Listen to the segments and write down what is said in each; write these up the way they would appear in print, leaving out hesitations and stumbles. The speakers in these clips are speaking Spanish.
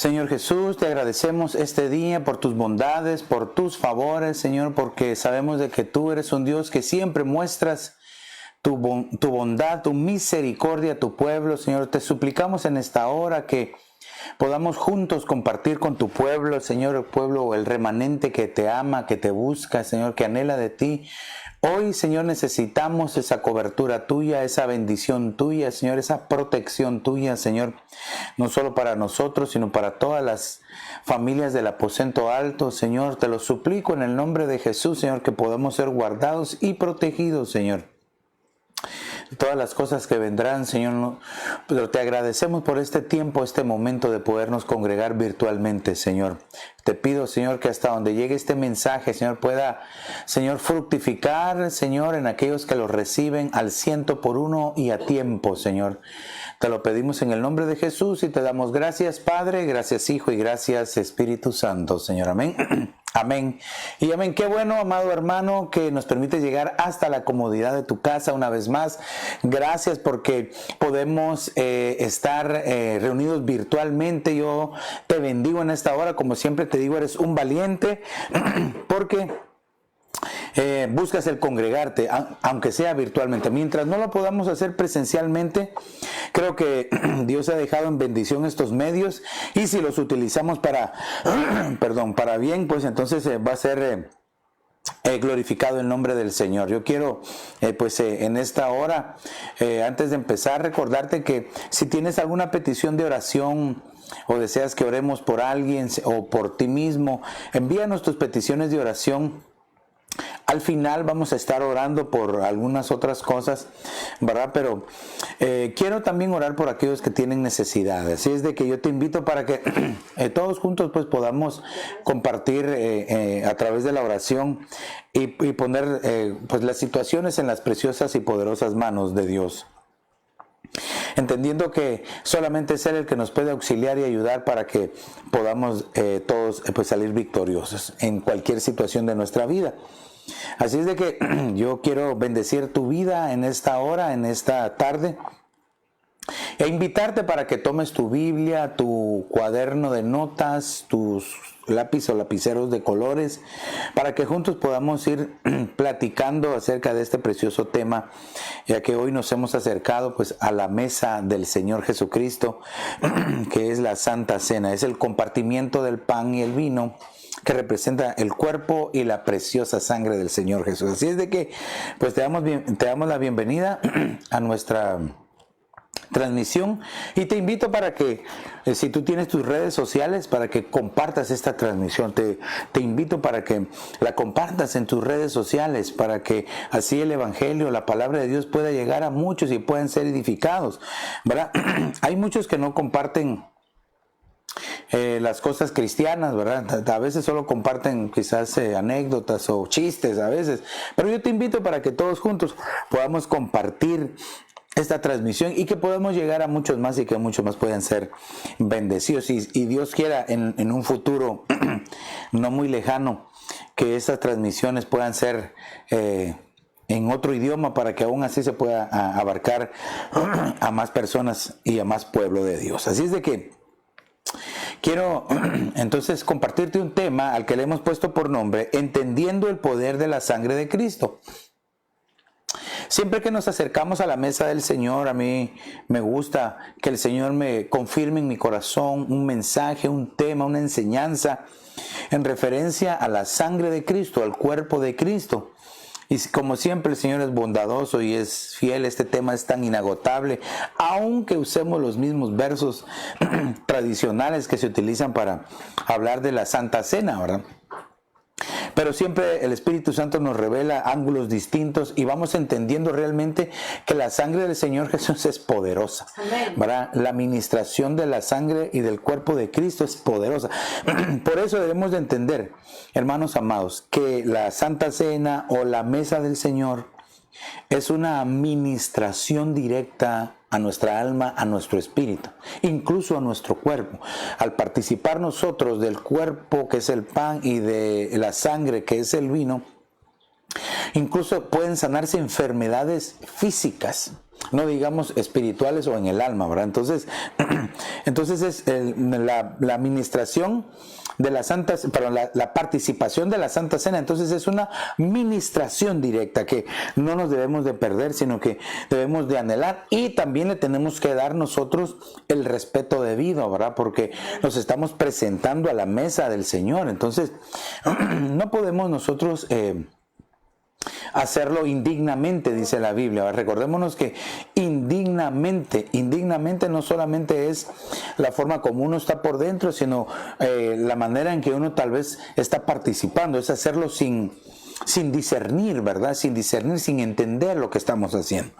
Señor Jesús, te agradecemos este día por tus bondades, por tus favores, Señor, porque sabemos de que tú eres un Dios que siempre muestras tu bondad, tu misericordia a tu pueblo. Señor, te suplicamos en esta hora que podamos juntos compartir con tu pueblo, Señor, el pueblo, el remanente que te ama, que te busca, Señor, que anhela de ti. Hoy, Señor, necesitamos esa cobertura tuya, esa bendición tuya, Señor, esa protección tuya, Señor, no solo para nosotros, sino para todas las familias del aposento alto, Señor. Te lo suplico en el nombre de Jesús, Señor, que podamos ser guardados y protegidos, Señor. Todas las cosas que vendrán, Señor, pero te agradecemos por este tiempo, este momento de podernos congregar virtualmente, Señor. Te pido, Señor, que hasta donde llegue este mensaje, Señor, pueda, Señor, fructificar, Señor, en aquellos que lo reciben al 100 por 1 y a tiempo, Señor. Te lo pedimos en el nombre de Jesús y te damos gracias, Padre, gracias, Hijo, y gracias, Espíritu Santo, Señor. Amén. Amén. Y amén. Qué bueno, amado hermano, que nos permite llegar hasta la comodidad de tu casa una vez más. Gracias porque podemos estar reunidos virtualmente. Yo te bendigo en esta hora. Como siempre te digo, eres un valiente porque buscas el congregarte, aunque sea virtualmente. Mientras no lo podamos hacer presencialmente, creo que Dios ha dejado en bendición estos medios, y si los utilizamos para bien, pues entonces va a ser glorificado el nombre del Señor. Yo quiero en esta hora, antes de empezar, recordarte que si tienes alguna petición de oración o deseas que oremos por alguien o por ti mismo, envíanos tus peticiones de oración. Al final vamos a estar orando por algunas otras cosas, ¿verdad? Pero quiero también orar por aquellos que tienen necesidades. Así es de que yo te invito para que todos juntos pues podamos compartir a través de la oración y poner pues las situaciones en las preciosas y poderosas manos de Dios. Entendiendo que solamente es Él el que nos puede auxiliar y ayudar para que podamos todos pues salir victoriosos en cualquier situación de nuestra vida. Así es de que yo quiero bendecir tu vida en esta hora, en esta tarde, e invitarte para que tomes tu Biblia, tu cuaderno de notas, tus lápiz o lapiceros de colores, para que juntos podamos ir platicando acerca de este precioso tema, ya que hoy nos hemos acercado pues a la mesa del Señor Jesucristo, que es la Santa Cena, es el compartimiento del pan y el vino, que representa el cuerpo y la preciosa sangre del Señor Jesús. Así es de que pues te damos la bienvenida a nuestra transmisión, y te invito para que si tú tienes tus redes sociales, para que compartas esta transmisión. Te invito para que la compartas en tus redes sociales, para que así el evangelio, la palabra de Dios pueda llegar a muchos y puedan ser edificados, ¿verdad? Hay muchos que no comparten las cosas cristianas, ¿verdad? A veces solo comparten quizás anécdotas o chistes a veces, pero yo te invito para que todos juntos podamos compartir esta transmisión y que podamos llegar a muchos más y que muchos más puedan ser bendecidos, y Dios quiera en un futuro no muy lejano que estas transmisiones puedan ser en otro idioma, para que aún así se pueda abarcar a más personas y a más pueblo de Dios. Así es de que quiero entonces compartirte un tema al que le hemos puesto por nombre: entendiendo el poder de la sangre de Cristo. Siempre que nos acercamos a la mesa del Señor, a mí me gusta que el Señor me confirme en mi corazón un mensaje, un tema, una enseñanza en referencia a la sangre de Cristo, al cuerpo de Cristo. Y como siempre el Señor es bondadoso y es fiel, este tema es tan inagotable, aunque usemos los mismos versos tradicionales que se utilizan para hablar de la Santa Cena, ¿verdad? Pero siempre el Espíritu Santo nos revela ángulos distintos y vamos entendiendo realmente que la sangre del Señor Jesús es poderosa, ¿verdad? La administración de la sangre y del cuerpo de Cristo es poderosa. Por eso debemos de entender, hermanos amados, que la Santa Cena o la mesa del Señor es una administración directa a nuestra alma, a nuestro espíritu, incluso a nuestro cuerpo. Al participar nosotros del cuerpo, que es el pan, y de la sangre, que es el vino, incluso pueden sanarse enfermedades físicas, no digamos espirituales o en el alma, ¿verdad? Entonces es la administración de la Santa, pero la participación de la Santa Cena, entonces es una ministración directa que no nos debemos de perder, sino que debemos de anhelar, y también le tenemos que dar nosotros el respeto debido, ¿verdad? Porque nos estamos presentando a la mesa del Señor, entonces no podemos nosotros hacerlo indignamente, dice la Biblia. Recordémonos que indignamente no solamente es la forma como uno está por dentro, sino la manera en que uno tal vez está participando, es hacerlo sin discernir, ¿verdad? Sin discernir, sin entender lo que estamos haciendo.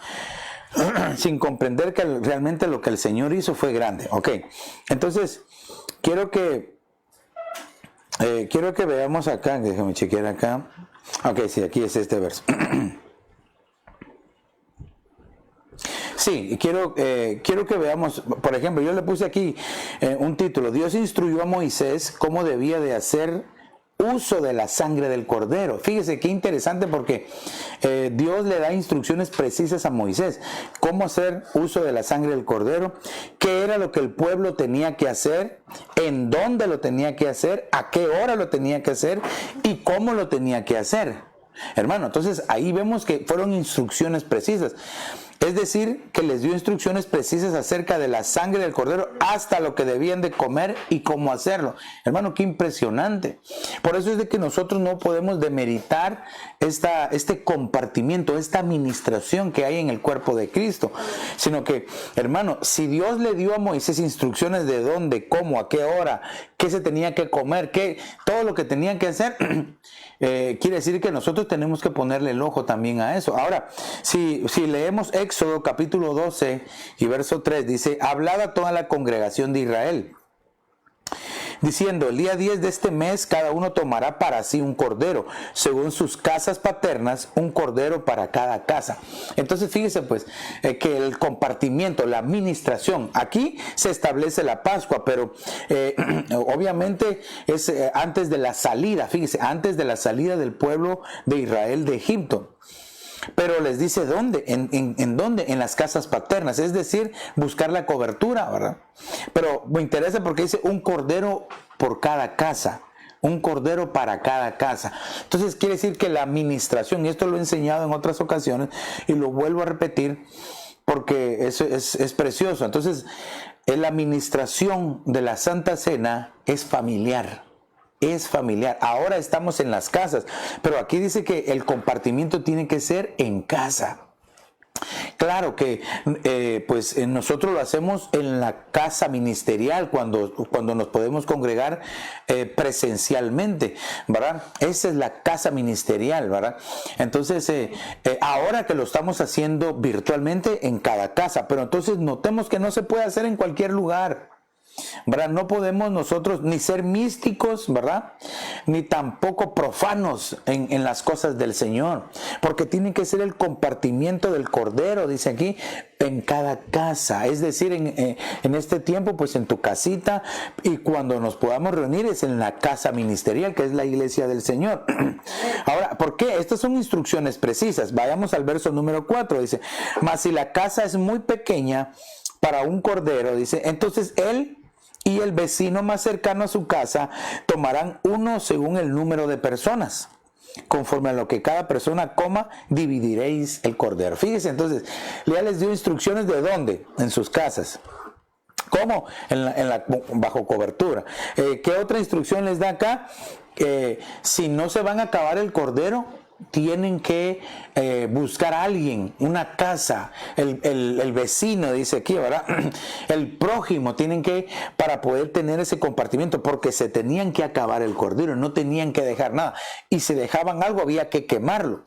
Sin comprender que realmente lo que el Señor hizo fue grande. Ok, entonces quiero que veamos acá, déjame chequear acá. Ok, sí, aquí es este verso. Sí, quiero que veamos, por ejemplo, yo le puse aquí un título: Dios instruyó a Moisés cómo debía de hacer uso de la sangre del cordero. Fíjese qué interesante, porque Dios le da instrucciones precisas a Moisés: cómo hacer uso de la sangre del cordero, qué era lo que el pueblo tenía que hacer, en dónde lo tenía que hacer, a qué hora lo tenía que hacer y cómo lo tenía que hacer. Hermano, entonces ahí vemos que fueron instrucciones precisas. Es decir, que les dio instrucciones precisas acerca de la sangre del cordero, hasta lo que debían de comer y cómo hacerlo. Hermano, qué impresionante. Por eso es de que nosotros no podemos demeritar este compartimiento, esta administración que hay en el cuerpo de Cristo. Sino que, hermano, si Dios le dio a Moisés instrucciones de dónde, cómo, a qué hora, qué se tenía que comer, todo lo que tenían que hacer, quiere decir que nosotros tenemos que ponerle el ojo también a eso. Ahora, si leemos Éxodo capítulo 12 y verso 3, dice: hablad a toda la congregación de Israel, diciendo: el día 10 de este mes cada uno tomará para sí un cordero, según sus casas paternas, un cordero para cada casa. Entonces fíjese pues que el compartimiento, la administración, aquí se establece la Pascua, pero obviamente es antes de la salida, fíjese, antes de la salida del pueblo de Israel de Egipto. Pero les dice dónde, en dónde, en las casas paternas, es decir, buscar la cobertura, ¿verdad? Pero me interesa porque dice un cordero por cada casa, un cordero para cada casa. Entonces quiere decir que la administración, y esto lo he enseñado en otras ocasiones y lo vuelvo a repetir porque eso es precioso. Entonces la administración de la Santa Cena es familiar. Es familiar. Ahora estamos en las casas, pero aquí dice que el compartimiento tiene que ser en casa. Claro que pues nosotros lo hacemos en la casa ministerial cuando nos podemos congregar presencialmente, ¿verdad? Esa es la casa ministerial, ¿verdad? Entonces ahora que lo estamos haciendo virtualmente en cada casa, pero entonces notemos que no se puede hacer en cualquier lugar, ¿verdad? No podemos nosotros ni ser místicos, ¿verdad? Ni tampoco profanos en las cosas del Señor, porque tiene que ser el compartimiento del cordero, dice aquí, en cada casa, es decir, en este tiempo pues en tu casita, y cuando nos podamos reunir es en la casa ministerial, que es la iglesia del Señor. Ahora, ¿por qué? Estas son instrucciones precisas. Vayamos al verso número 4, dice: mas si la casa es muy pequeña para un cordero, dice, entonces él y el vecino más cercano a su casa tomarán uno según el número de personas. Conforme a lo que cada persona coma, dividiréis el cordero. Fíjense, entonces, ya les dio instrucciones de dónde, en sus casas. ¿Cómo? Bajo cobertura. ¿Qué otra instrucción les da acá? Si no se van a acabar el cordero, tienen que buscar a alguien, una casa, el vecino, dice aquí, ¿verdad? El prójimo, tienen que, para poder tener ese compartimiento, porque se tenían que acabar el cordero, no tenían que dejar nada, y si dejaban algo había que quemarlo.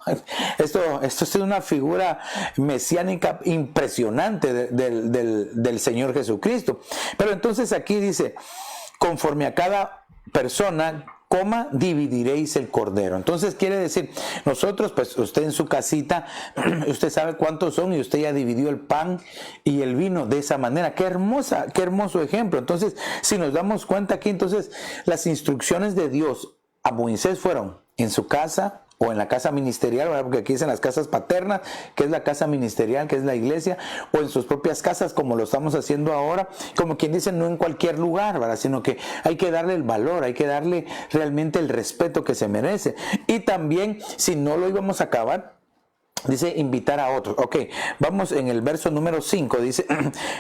Esto es una figura mesiánica impresionante del Señor Jesucristo. Pero entonces aquí dice: conforme a cada persona coma, dividiréis el cordero. Entonces quiere decir, nosotros, pues usted en su casita, usted sabe cuántos son y usted ya dividió el pan y el vino de esa manera. Qué hermoso ejemplo. Entonces, si nos damos cuenta aquí, entonces las instrucciones de Dios a Moisés fueron en su casa, o en la casa ministerial, ¿verdad? Porque aquí dicen las casas paternas, que es la casa ministerial, que es la iglesia, o en sus propias casas, como lo estamos haciendo ahora, como quien dice, no en cualquier lugar, ¿verdad? Sino que hay que darle el valor, hay que darle realmente el respeto que se merece. Y también, si no lo íbamos a acabar, dice invitar a otros. Ok, vamos en el verso número 5, dice,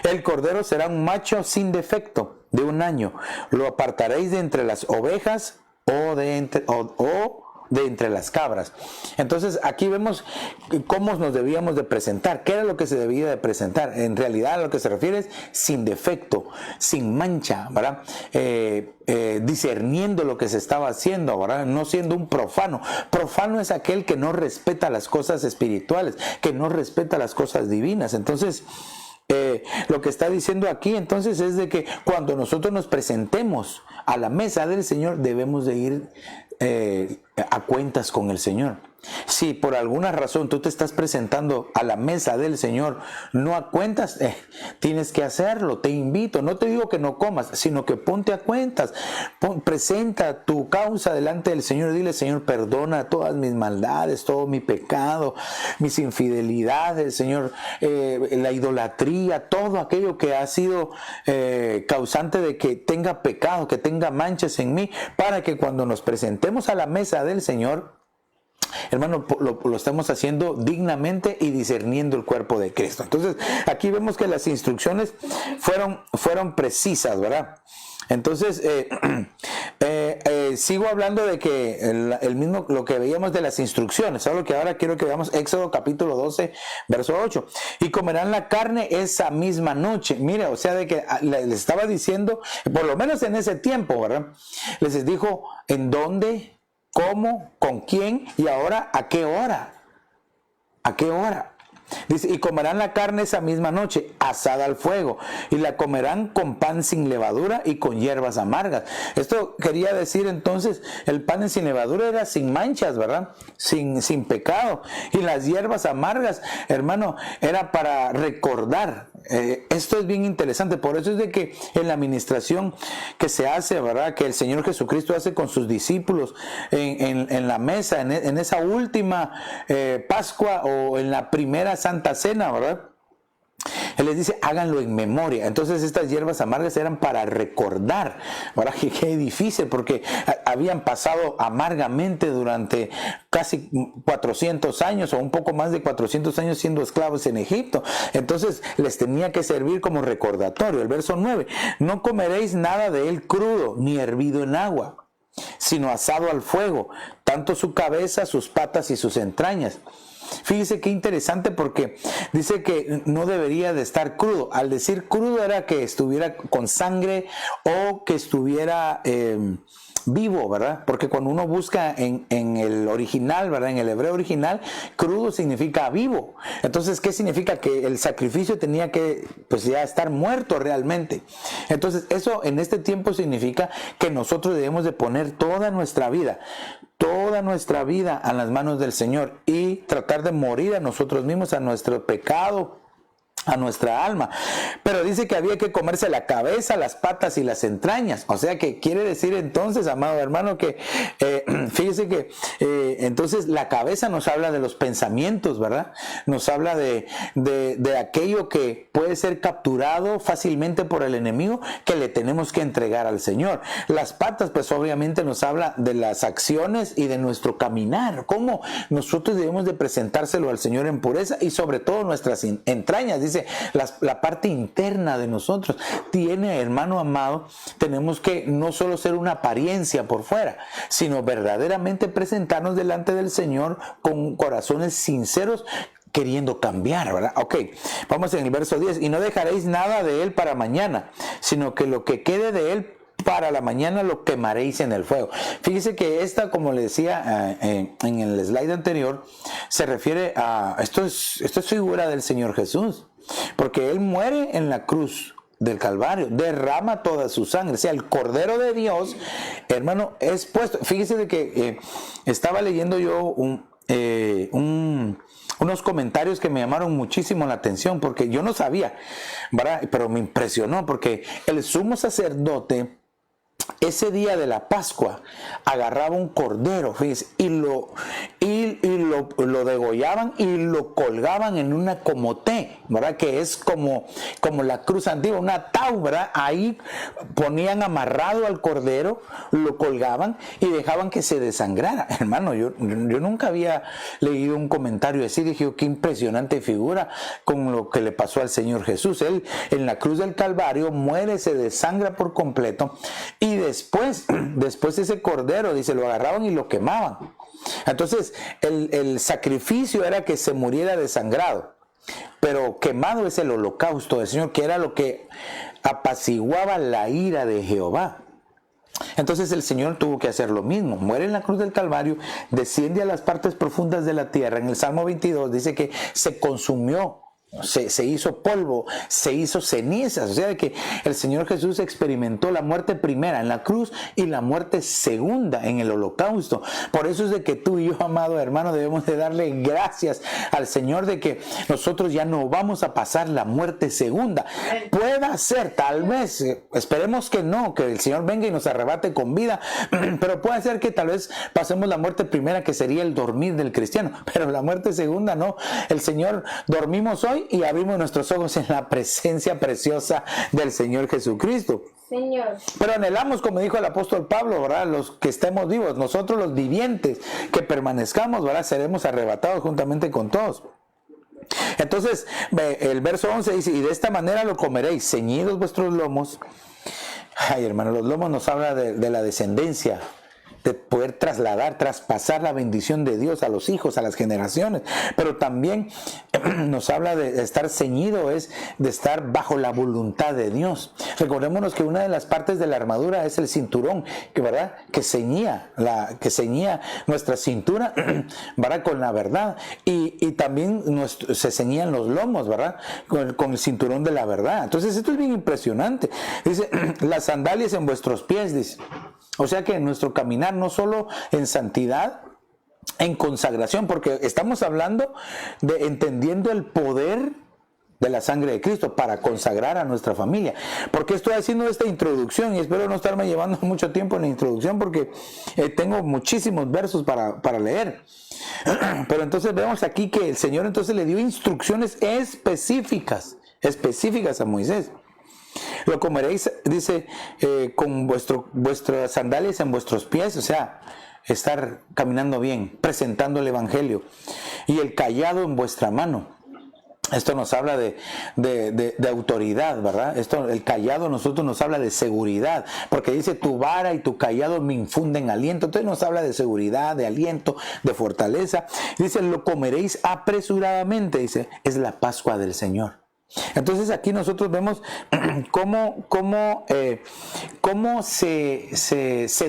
el cordero será un macho sin defecto de 1 año, lo apartaréis de entre las ovejas o de entre las cabras. Entonces aquí vemos cómo nos debíamos de presentar, qué era lo que se debía de presentar. En realidad a lo que se refiere es sin defecto, sin mancha, ¿verdad? Discerniendo lo que se estaba haciendo, ¿verdad? No siendo un profano. Profano es aquel que no respeta las cosas espirituales, que no respeta las cosas divinas. Entonces lo que está diciendo aquí entonces es de que cuando nosotros nos presentemos a la mesa del Señor debemos de ir a cuentas con el Señor. Si por alguna razón tú te estás presentando a la mesa del Señor no a cuentas, tienes que hacerlo. Te invito, no te digo que no comas, sino que ponte a cuentas. Presenta tu causa delante del Señor y dile: Señor, perdona todas mis maldades, todo mi pecado, mis infidelidades, Señor, la idolatría, todo aquello que ha sido causante de que tenga pecado, que tenga manchas en mí, para que cuando nos presentemos a la mesa del Señor, hermano, lo estamos haciendo dignamente y discerniendo el cuerpo de Cristo. Entonces, aquí vemos que las instrucciones fueron precisas, ¿verdad? Entonces, sigo hablando de que el mismo, lo que veíamos de las instrucciones, solo que ahora quiero que veamos Éxodo capítulo 12, verso 8. Y comerán la carne esa misma noche. Mire, o sea, de que les estaba diciendo, por lo menos en ese tiempo, ¿verdad? Les dijo en dónde, cómo, con quién y ahora a qué hora. ¿A qué hora? Dice, y comerán la carne esa misma noche, asada al fuego, y la comerán con pan sin levadura y con hierbas amargas. Esto quería decir entonces, el pan sin levadura era sin manchas, ¿verdad? Sin pecado. Y las hierbas amargas, hermano, era para recordar. Esto es bien interesante, por eso es de que en la administración que se hace, ¿verdad? Que el Señor Jesucristo hace con sus discípulos en la mesa, en esa última Pascua o en la primera Santa Cena, ¿verdad? Él les dice, háganlo en memoria. Entonces estas hierbas amargas eran para recordar. Ahora, qué difícil, porque habían pasado amargamente durante casi 400 años o un poco más de 400 años siendo esclavos en Egipto. Entonces les tenía que servir como recordatorio. El verso 9, no comeréis nada de él crudo ni hervido en agua, sino asado al fuego, tanto su cabeza, sus patas y sus entrañas. Fíjese qué interesante, porque dice que no debería de estar crudo. Al decir crudo era que estuviera con sangre o que estuviera vivo, ¿verdad? Porque cuando uno busca en el original, ¿verdad? En el hebreo original, crudo significa vivo. Entonces, ¿qué significa? Que el sacrificio tenía que, pues, ya estar muerto realmente. Entonces, eso en este tiempo significa que nosotros debemos de poner toda nuestra vida a las manos del Señor y tratar de morir a nosotros mismos, a nuestro pecado, a nuestra alma. Pero dice que había que comerse la cabeza, las patas y las entrañas. O sea que quiere decir entonces, amado hermano, que fíjese que entonces la cabeza nos habla de los pensamientos, ¿verdad? Nos habla de aquello que puede ser capturado fácilmente por el enemigo, que le tenemos que entregar al Señor. Las patas, pues obviamente nos habla de las acciones y de nuestro caminar, cómo nosotros debemos de presentárselo al Señor en pureza, y sobre todo nuestras entrañas. Dice, la parte interna de nosotros tiene, hermano amado, tenemos que no solo ser una apariencia por fuera, sino verdaderamente presentarnos delante del Señor con corazones sinceros, queriendo cambiar, ¿verdad? Ok, vamos en el verso 10. Y no dejaréis nada de él para mañana, sino que lo que quede de él para la mañana lo quemaréis en el fuego. Fíjese que esta, como le decía en el slide anterior, se refiere a, esto es figura del Señor Jesús, porque él muere en la cruz del Calvario, derrama toda su sangre. O sea, el Cordero de Dios, hermano, es puesto. Fíjese de que estaba leyendo yo unos comentarios que me llamaron muchísimo la atención, porque yo no sabía, ¿verdad? Pero me impresionó, porque el sumo sacerdote ese día de la Pascua agarraba un cordero, fíjense, y lo degollaban y lo colgaban en una comoté, ¿verdad? Que es como la cruz antigua, una ataúd, ¿verdad? Ahí ponían amarrado al cordero, lo colgaban y dejaban que se desangrara. Hermano, yo nunca había leído un comentario así, dije, qué impresionante figura con lo que le pasó al Señor Jesús. Él en la cruz del Calvario muere, se desangra por completo, y después ese cordero, dice, lo agarraban y lo quemaban. Entonces el sacrificio era que se muriera desangrado, pero quemado es el holocausto del Señor, que era lo que apaciguaba la ira de Jehová. Entonces el Señor tuvo que hacer lo mismo, muere en la cruz del Calvario, desciende a las partes profundas de la tierra. En el Salmo 22 dice que se consumió, se hizo polvo, se hizo cenizas. O sea, de que el Señor Jesús experimentó la muerte primera en la cruz y la muerte segunda en el holocausto. Por eso es de que tú y yo, amado hermano, debemos de darle gracias al Señor de que nosotros ya no vamos a pasar la muerte segunda. Pueda ser, tal vez, esperemos que no, que el Señor venga y nos arrebate con vida, pero puede ser que tal vez pasemos la muerte primera, que sería el dormir del cristiano, pero la muerte segunda no. El Señor, dormimos hoy y abrimos nuestros ojos en la presencia preciosa del Señor Jesucristo. Señor. Pero anhelamos, como dijo el apóstol Pablo, ¿verdad? Los que estemos vivos, nosotros los vivientes que permanezcamos, ¿verdad? Seremos arrebatados juntamente con todos. Entonces, el verso 11 dice, y de esta manera lo comeréis, ceñidos vuestros lomos. Ay, hermano, los lomos nos habla de la descendencia, de poder traspasar la bendición de Dios a los hijos, a las generaciones, pero también nos habla de estar ceñido, es de estar bajo la voluntad de Dios. Recordémonos que una de las partes de la armadura es el cinturón, que ceñía nuestra cintura, ¿verdad? Con la verdad, y también se ceñían los lomos, ¿verdad? Con el cinturón de la verdad. Entonces esto es bien impresionante. Dice, las sandalias en vuestros pies, dice. O sea que en nuestro caminar, no solo en santidad, en consagración, porque estamos hablando de entendiendo el poder de la sangre de Cristo para consagrar a nuestra familia. Porque estoy haciendo esta introducción y espero no estarme llevando mucho tiempo en la introducción, porque tengo muchísimos versos para leer. Pero entonces vemos aquí que el Señor entonces le dio instrucciones específicas a Moisés. Lo comeréis, dice, con vuestras sandalias en vuestros pies, o sea, estar caminando bien, presentando el evangelio, y el cayado en vuestra mano. Esto nos habla de autoridad, ¿verdad? El cayado a nosotros nos habla de seguridad, porque dice, tu vara y tu cayado me infunden aliento. Entonces nos habla de seguridad, de aliento, de fortaleza. Dice, lo comeréis apresuradamente, dice, es la Pascua del Señor. Entonces aquí nosotros vemos cómo se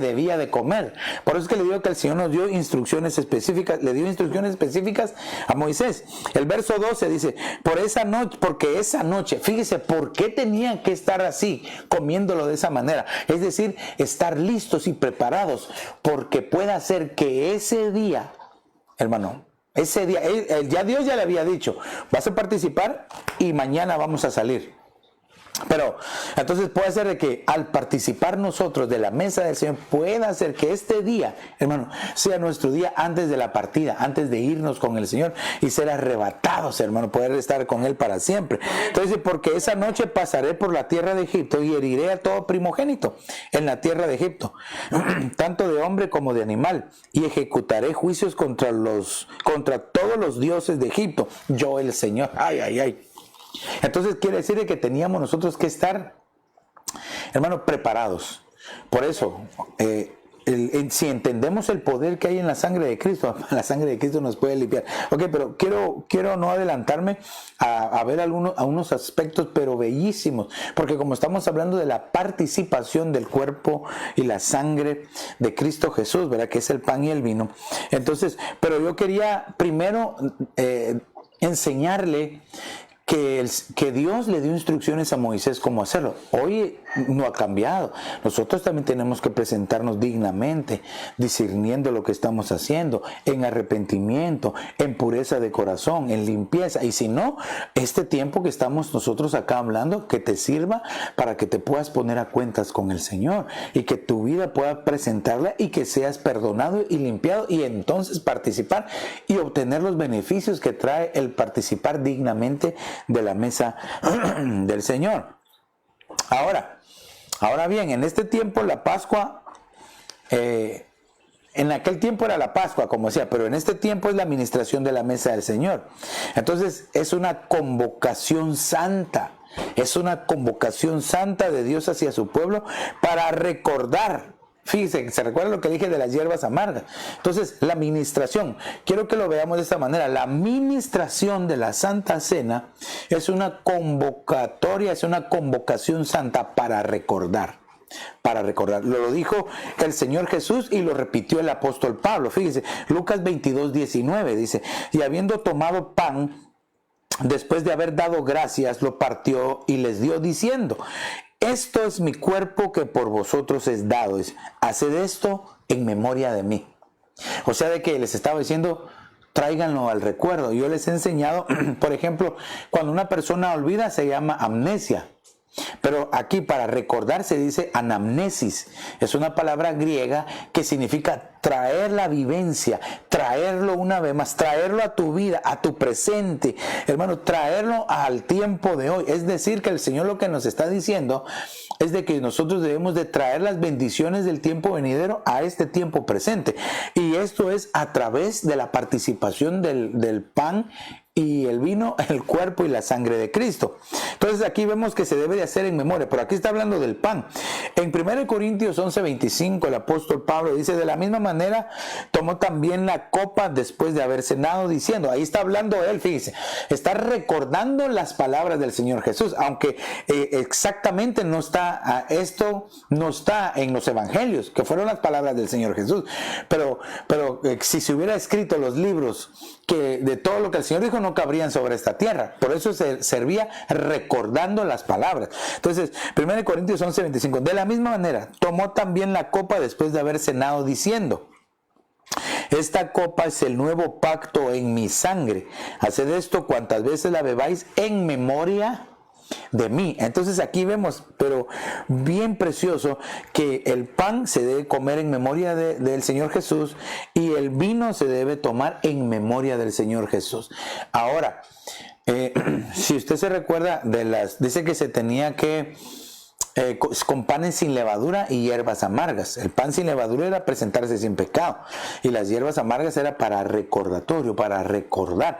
debía de comer. Por eso es que le digo que el Señor nos dio instrucciones específicas, le dio instrucciones específicas a Moisés. El verso 12 dice, porque esa noche, fíjese, ¿por qué tenían que estar así, comiéndolo de esa manera? Es decir, estar listos y preparados, porque pueda ser que ese día, hermano, ese día, ya Dios ya le había dicho, vas a participar y mañana vamos a salir. Pero entonces puede ser de que al participar nosotros de la mesa del Señor, pueda ser que este día, hermano, sea nuestro día antes de la partida, antes de irnos con el Señor y ser arrebatados, hermano, poder estar con Él para siempre. Entonces, porque esa noche pasaré por la tierra de Egipto y heriré a todo primogénito en la tierra de Egipto, tanto de hombre como de animal, y ejecutaré juicios contra todos los dioses de Egipto, yo el Señor. Ay, ay, ay. Entonces quiere decir que teníamos nosotros que estar, hermano, preparados. Por eso, si entendemos el poder que hay en la sangre de Cristo, la sangre de Cristo nos puede limpiar. Ok, pero quiero no adelantarme a ver a unos aspectos, pero bellísimos, porque como estamos hablando de la participación del cuerpo y la sangre de Cristo Jesús, ¿verdad? Que es el pan y el vino. Entonces, pero yo quería primero enseñarle que Dios le dio instrucciones a Moisés cómo hacerlo. Hoy no ha cambiado. Nosotros también tenemos que presentarnos dignamente, discerniendo lo que estamos haciendo, en arrepentimiento, en pureza de corazón, en limpieza. Y si no, este tiempo que estamos nosotros acá hablando, que te sirva para que te puedas poner a cuentas con el Señor y que tu vida pueda presentarla y que seas perdonado y limpiado, y entonces participar y obtener los beneficios que trae el participar dignamente de la mesa del Señor. Ahora bien, en este tiempo la Pascua, en aquel tiempo era la Pascua, como decía, pero en este tiempo es la administración de la mesa del Señor. Entonces es una convocación santa. Es una convocación santa de Dios hacia su pueblo para recordar. Fíjense, ¿se recuerda lo que dije de las hierbas amargas? Entonces, la ministración, quiero que lo veamos de esta manera. La ministración de la Santa Cena es una convocatoria, es una convocación santa para recordar. Para recordar. Lo dijo el Señor Jesús y lo repitió el apóstol Pablo. Fíjense, Lucas 22:19 dice, y habiendo tomado pan, después de haber dado gracias, lo partió y les dio diciendo, esto es mi cuerpo que por vosotros es dado. Haced esto en memoria de mí. O sea, de que les estaba diciendo, tráiganlo al recuerdo. Yo les he enseñado, por ejemplo, cuando una persona olvida se llama amnesia. Pero aquí para recordar se dice anamnesis. Es una palabra griega que significa traer la vivencia, traerlo una vez más, traerlo a tu vida, a tu presente, hermano, traerlo al tiempo de hoy. Es decir, que el Señor lo que nos está diciendo es de que nosotros debemos de traer las bendiciones del tiempo venidero a este tiempo presente. Y esto es a través de la participación del pan y el vino, el cuerpo y la sangre de Cristo. Entonces aquí vemos que se debe de hacer en memoria, pero aquí está hablando del pan. En 1 Corintios 11:25 el apóstol Pablo dice, de la misma manera tomó también la copa después de haber cenado diciendo, ahí está hablando él, fíjese, está recordando las palabras del Señor Jesús, aunque exactamente no está, esto no está en los evangelios, que fueron las palabras del Señor Jesús, pero si se hubiera escrito los libros que de todo lo que el Señor dijo, no cabrían sobre esta tierra. Por eso se servía recordando las palabras. Entonces, 1 Corintios 11:25, de la misma manera, tomó también la copa después de haber cenado diciendo, esta copa es el nuevo pacto en mi sangre. Haced esto cuantas veces la bebáis en memoria de mí. Entonces aquí vemos, pero bien precioso, que el pan se debe comer en memoria del Señor Jesús y el vino se debe tomar en memoria del Señor Jesús. Ahora, si usted se recuerda dice que se tenía que con panes sin levadura y hierbas amargas. El pan sin levadura era presentarse sin pecado y las hierbas amargas era para recordatorio, para recordar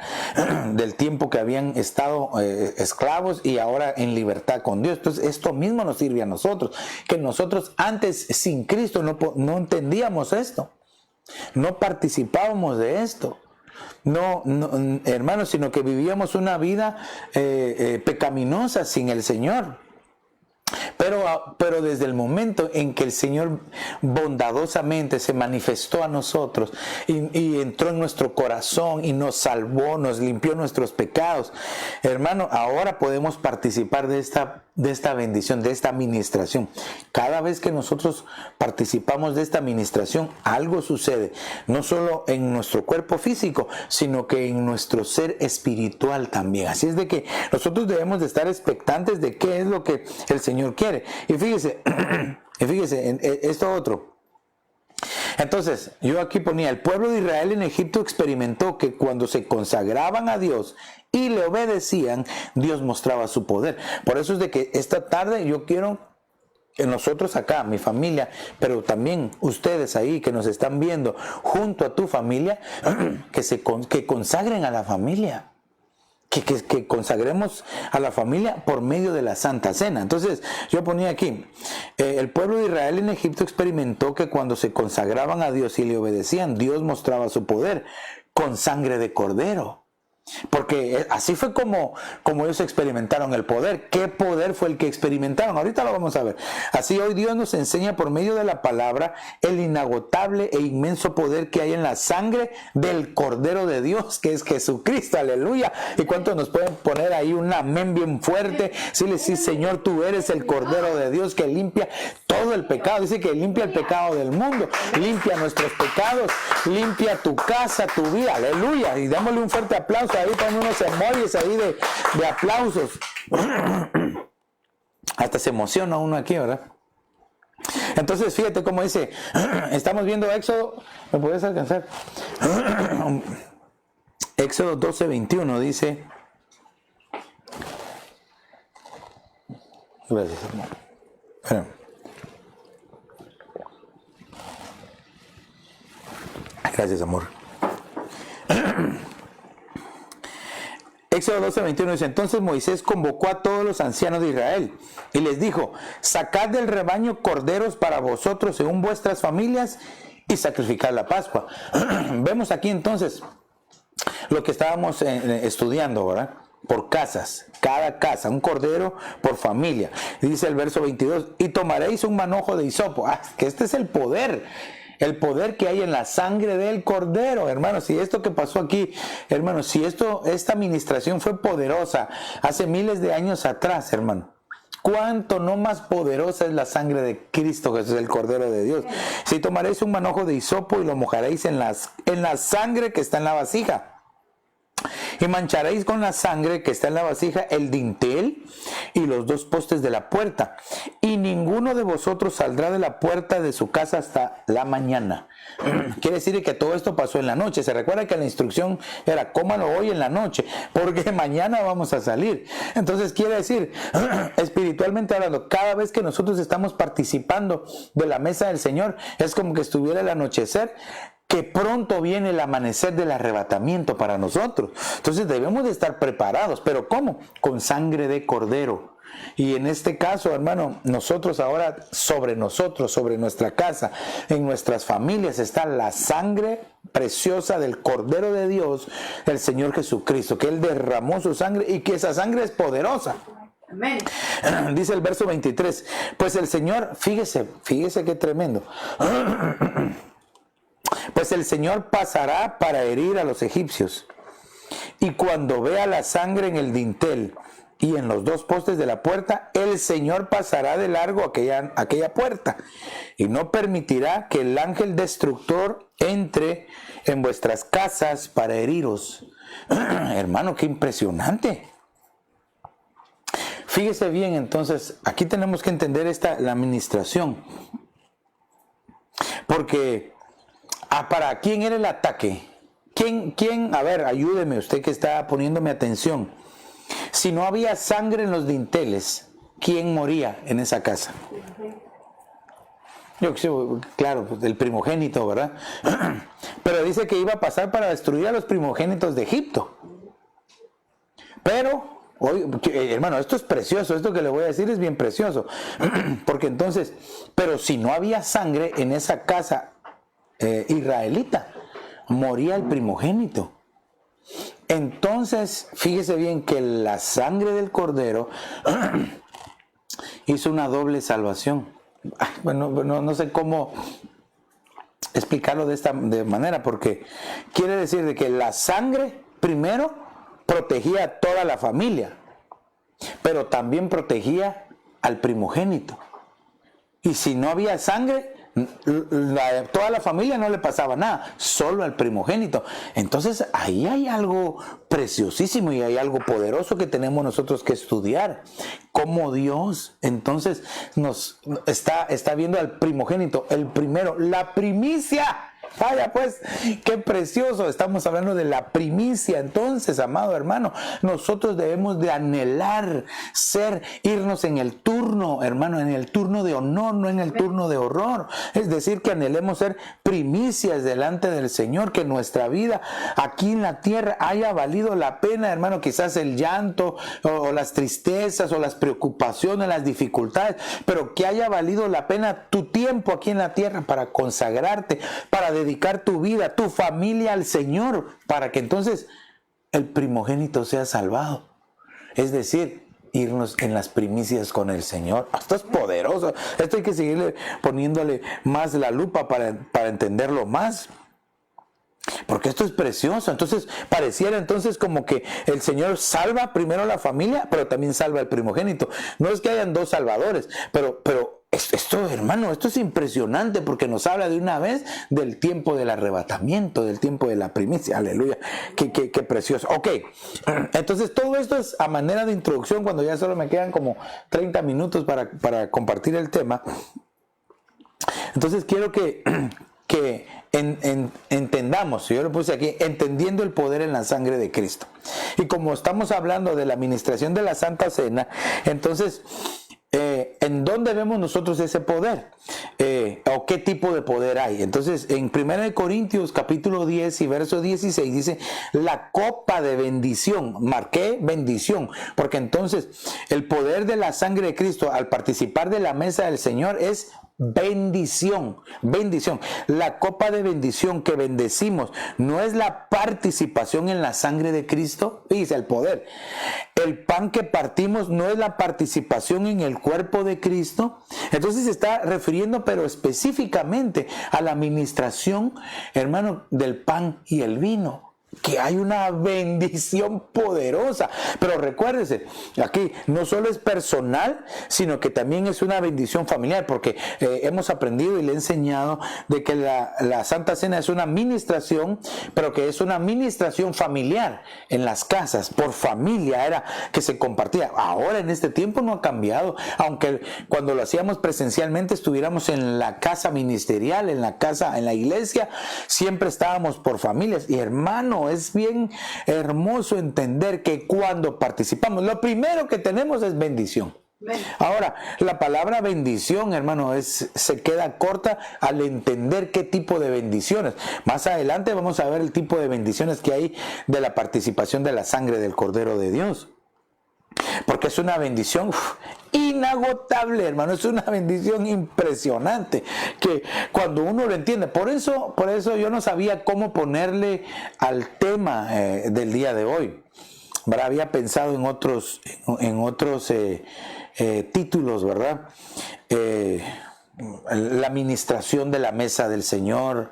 del tiempo que habían estado esclavos y ahora en libertad con Dios. Entonces esto mismo nos sirve a nosotros, que nosotros antes sin Cristo no entendíamos esto, no participábamos de esto. No, hermanos, sino que vivíamos una vida pecaminosa sin el Señor. Pero desde el momento en que el Señor bondadosamente se manifestó a nosotros y entró en nuestro corazón y nos salvó, nos limpió nuestros pecados, hermano, ahora podemos participar de esta bendición, de esta administración. Cada vez que nosotros participamos de esta administración, algo sucede, no solo en nuestro cuerpo físico, sino que en nuestro ser espiritual también. Así es de que nosotros debemos de estar expectantes de qué es lo que el Señor quiere. Y fíjese en esto otro. Entonces, yo aquí ponía, el pueblo de Israel en Egipto experimentó que cuando se consagraban a Dios y le obedecían, Dios mostraba su poder. Por eso es de que esta tarde yo quiero que nosotros acá, mi familia, pero también ustedes ahí que nos están viendo, junto a tu familia, que consagren a la familia. Que consagremos a la familia por medio de la Santa Cena. Entonces yo ponía aquí, el pueblo de Israel en Egipto experimentó que cuando se consagraban a Dios y le obedecían, Dios mostraba su poder con sangre de cordero. Porque así fue como ellos experimentaron el poder. ¿Qué poder fue el que experimentaron? Ahorita lo vamos a ver. Así hoy Dios nos enseña por medio de la palabra el inagotable e inmenso poder que hay en la sangre del Cordero de Dios, que es Jesucristo. Aleluya. ¿Y cuántos nos pueden poner ahí un amén bien fuerte? Sí, le sí, Señor, tú eres el Cordero de Dios que limpia todo el pecado. Dice que limpia el pecado del mundo, limpia nuestros pecados, limpia tu casa, tu vida. Aleluya. Y démosle un fuerte aplauso ahí, con unos emojis ahí de aplausos. Hasta se emociona uno aquí, ¿verdad? Entonces, fíjate cómo dice, estamos viendo Éxodo, ¿me puedes alcanzar? Éxodo 12:21 dice, gracias, hermano. Bueno. Gracias, amor. Éxodo 12:21 dice, entonces Moisés convocó a todos los ancianos de Israel y les dijo, sacad del rebaño corderos para vosotros según vuestras familias y sacrificad la Pascua. Vemos aquí entonces lo que estábamos estudiando, ¿verdad? Por casas, cada casa, un cordero por familia. Dice el verso 22, y tomaréis un manojo de hisopo. Que este es el poder que hay en la sangre del cordero, hermanos. Si esto que pasó aquí, hermanos, si esta administración fue poderosa hace miles de años atrás, hermano, cuánto no más poderosa es la sangre de Cristo Jesús, el Cordero de Dios. Si tomaréis un manojo de hisopo y lo mojaréis en la sangre que está en la vasija, y mancharéis con la sangre que está en la vasija el dintel y los dos postes de la puerta, y ninguno de vosotros saldrá de la puerta de su casa hasta la mañana. Quiere decir que todo esto pasó en la noche. Se recuerda que la instrucción era cómalo hoy en la noche, porque mañana vamos a salir. Entonces quiere decir, espiritualmente hablando, cada vez que nosotros estamos participando de la mesa del Señor, es como que estuviera el anochecer, que pronto viene el amanecer del arrebatamiento para nosotros. Entonces debemos de estar preparados. ¿Pero cómo? Con sangre de cordero. Y en este caso, hermano, nosotros ahora, sobre nuestra casa, en nuestras familias, está la sangre preciosa del Cordero de Dios, el Señor Jesucristo, que Él derramó su sangre y que esa sangre es poderosa. Amén. Dice el verso 23, pues el Señor, fíjese qué tremendo. Pues el Señor pasará para herir a los egipcios, y cuando vea la sangre en el dintel y en los dos postes de la puerta, el Señor pasará de largo aquella puerta, y no permitirá que el ángel destructor entre en vuestras casas para heriros. Hermano, qué impresionante. Fíjese bien, entonces, aquí tenemos que entender la administración, porque ¿para quién era el ataque? ¿Quién? A ver, ayúdeme, usted que está poniéndome atención. Si no había sangre en los dinteles, ¿quién moría en esa casa? Yo sé, claro, el primogénito, ¿verdad? Pero dice que iba a pasar para destruir a los primogénitos de Egipto. Pero, hermano, esto es precioso, esto que le voy a decir es bien precioso. Porque entonces, pero si no había sangre en esa casa israelita, moría el primogénito. Entonces, fíjese bien que la sangre del cordero hizo una doble salvación. Bueno, no sé cómo explicarlo de esta manera, porque quiere decir de que la sangre primero protegía a toda la familia, pero también protegía al primogénito. Y si no había sangre, toda la familia no le pasaba nada, solo al primogénito. Entonces ahí hay algo preciosísimo y hay algo poderoso que tenemos nosotros que estudiar. Cómo Dios entonces nos está viendo al primogénito, el primero, la primicia. Vaya pues, qué precioso, estamos hablando de la primicia. Entonces, amado hermano, nosotros debemos de anhelar irnos en el turno, hermano, en el turno de honor, no en el turno de horror. Es decir, que anhelemos ser primicias delante del Señor, que nuestra vida aquí en la tierra haya valido la pena, hermano. Quizás el llanto o las tristezas o las preocupaciones, las dificultades, pero que haya valido la pena tu tiempo aquí en la tierra para consagrarte, para dedicar tu vida, tu familia al Señor, para que entonces el primogénito sea salvado. Es decir, irnos en las primicias con el Señor. Esto es poderoso. Esto hay que seguirle poniéndole más la lupa para entenderlo más. Porque esto es precioso. Entonces pareciera entonces como que el Señor salva primero a la familia, pero también salva al primogénito. No es que hayan dos salvadores, pero esto, hermano, esto es impresionante porque nos habla de una vez del tiempo del arrebatamiento, del tiempo de la primicia. Aleluya. Qué precioso. Ok, entonces todo esto es a manera de introducción cuando ya solo me quedan como 30 minutos para compartir el tema. Entonces quiero que entendamos, yo lo puse aquí, entendiendo el poder en la sangre de Cristo. Y como estamos hablando de la administración de la Santa Cena, entonces, ¿en dónde vemos nosotros ese poder? ¿O qué tipo de poder hay? Entonces, en 1 Corintios capítulo 10 y verso 16 dice, la copa de bendición, marqué bendición, porque entonces el poder de la sangre de Cristo al participar de la mesa del Señor es bendición, bendición. La copa de bendición que bendecimos no es la participación en la sangre de Cristo, dice el poder. El pan que partimos no es la participación en el cuerpo de Cristo. Entonces se está refiriendo pero específicamente a la administración, hermano, del pan y el vino. Que hay una bendición poderosa. Pero recuérdese, aquí no solo es personal, sino que también es una bendición familiar, porque hemos aprendido y le he enseñado de que la Santa Cena es una administración, pero que es una administración familiar en las casas, por familia era que se compartía. Ahora en este tiempo no ha cambiado, aunque cuando lo hacíamos presencialmente estuviéramos en la casa ministerial, en la casa, en la iglesia, siempre estábamos por familias. Y hermano, es bien hermoso entender que cuando participamos, lo primero que tenemos es bendición. Ahora, la palabra bendición, hermano, se queda corta al entender qué tipo de bendiciones. Más adelante vamos a ver el tipo de bendiciones que hay de la participación de la sangre del Cordero de Dios. Porque es una bendición inagotable, hermano, es una bendición impresionante que cuando uno lo entiende, por eso yo no sabía cómo ponerle al tema del día de hoy. ¿Verdad? Había pensado en otros títulos, ¿verdad? La administración de la mesa del Señor,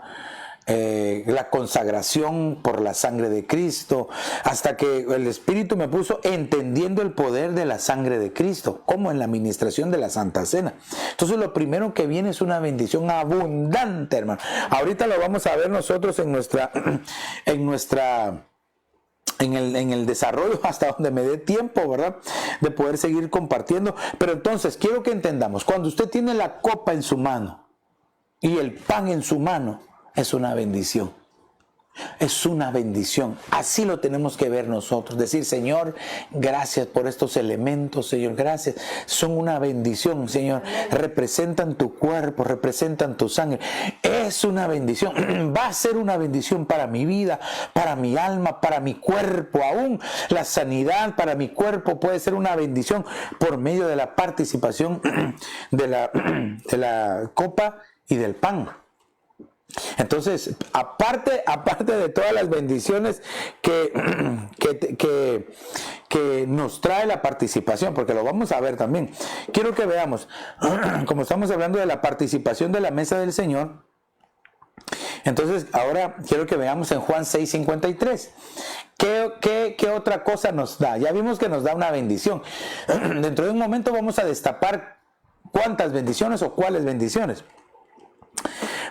la consagración por la sangre de Cristo, hasta que el Espíritu me puso entendiendo el poder de la sangre de Cristo, como en la administración de la Santa Cena. Entonces lo primero que viene es una bendición abundante, hermano. Ahorita lo vamos a ver nosotros en el desarrollo hasta donde me dé tiempo, ¿verdad? De poder seguir compartiendo. Pero entonces quiero que entendamos, cuando usted tiene la copa en su mano y el pan en su mano, es una bendición. Es una bendición. Así lo tenemos que ver nosotros. Decir, Señor, gracias por estos elementos, Señor, gracias. Son una bendición, Señor. Representan tu cuerpo, representan tu sangre. Es una bendición. Va a ser una bendición para mi vida, para mi alma, para mi cuerpo. Aún la sanidad para mi cuerpo puede ser una bendición por medio de la participación de la copa y del pan. Entonces, aparte de todas las bendiciones que nos trae la participación, porque lo vamos a ver también, quiero que veamos, como estamos hablando de la participación de la mesa del Señor, entonces ahora quiero que veamos en Juan 6:53. ¿Qué otra cosa nos da? Ya vimos que nos da una bendición. Dentro de un momento vamos a destapar cuántas bendiciones o cuáles bendiciones.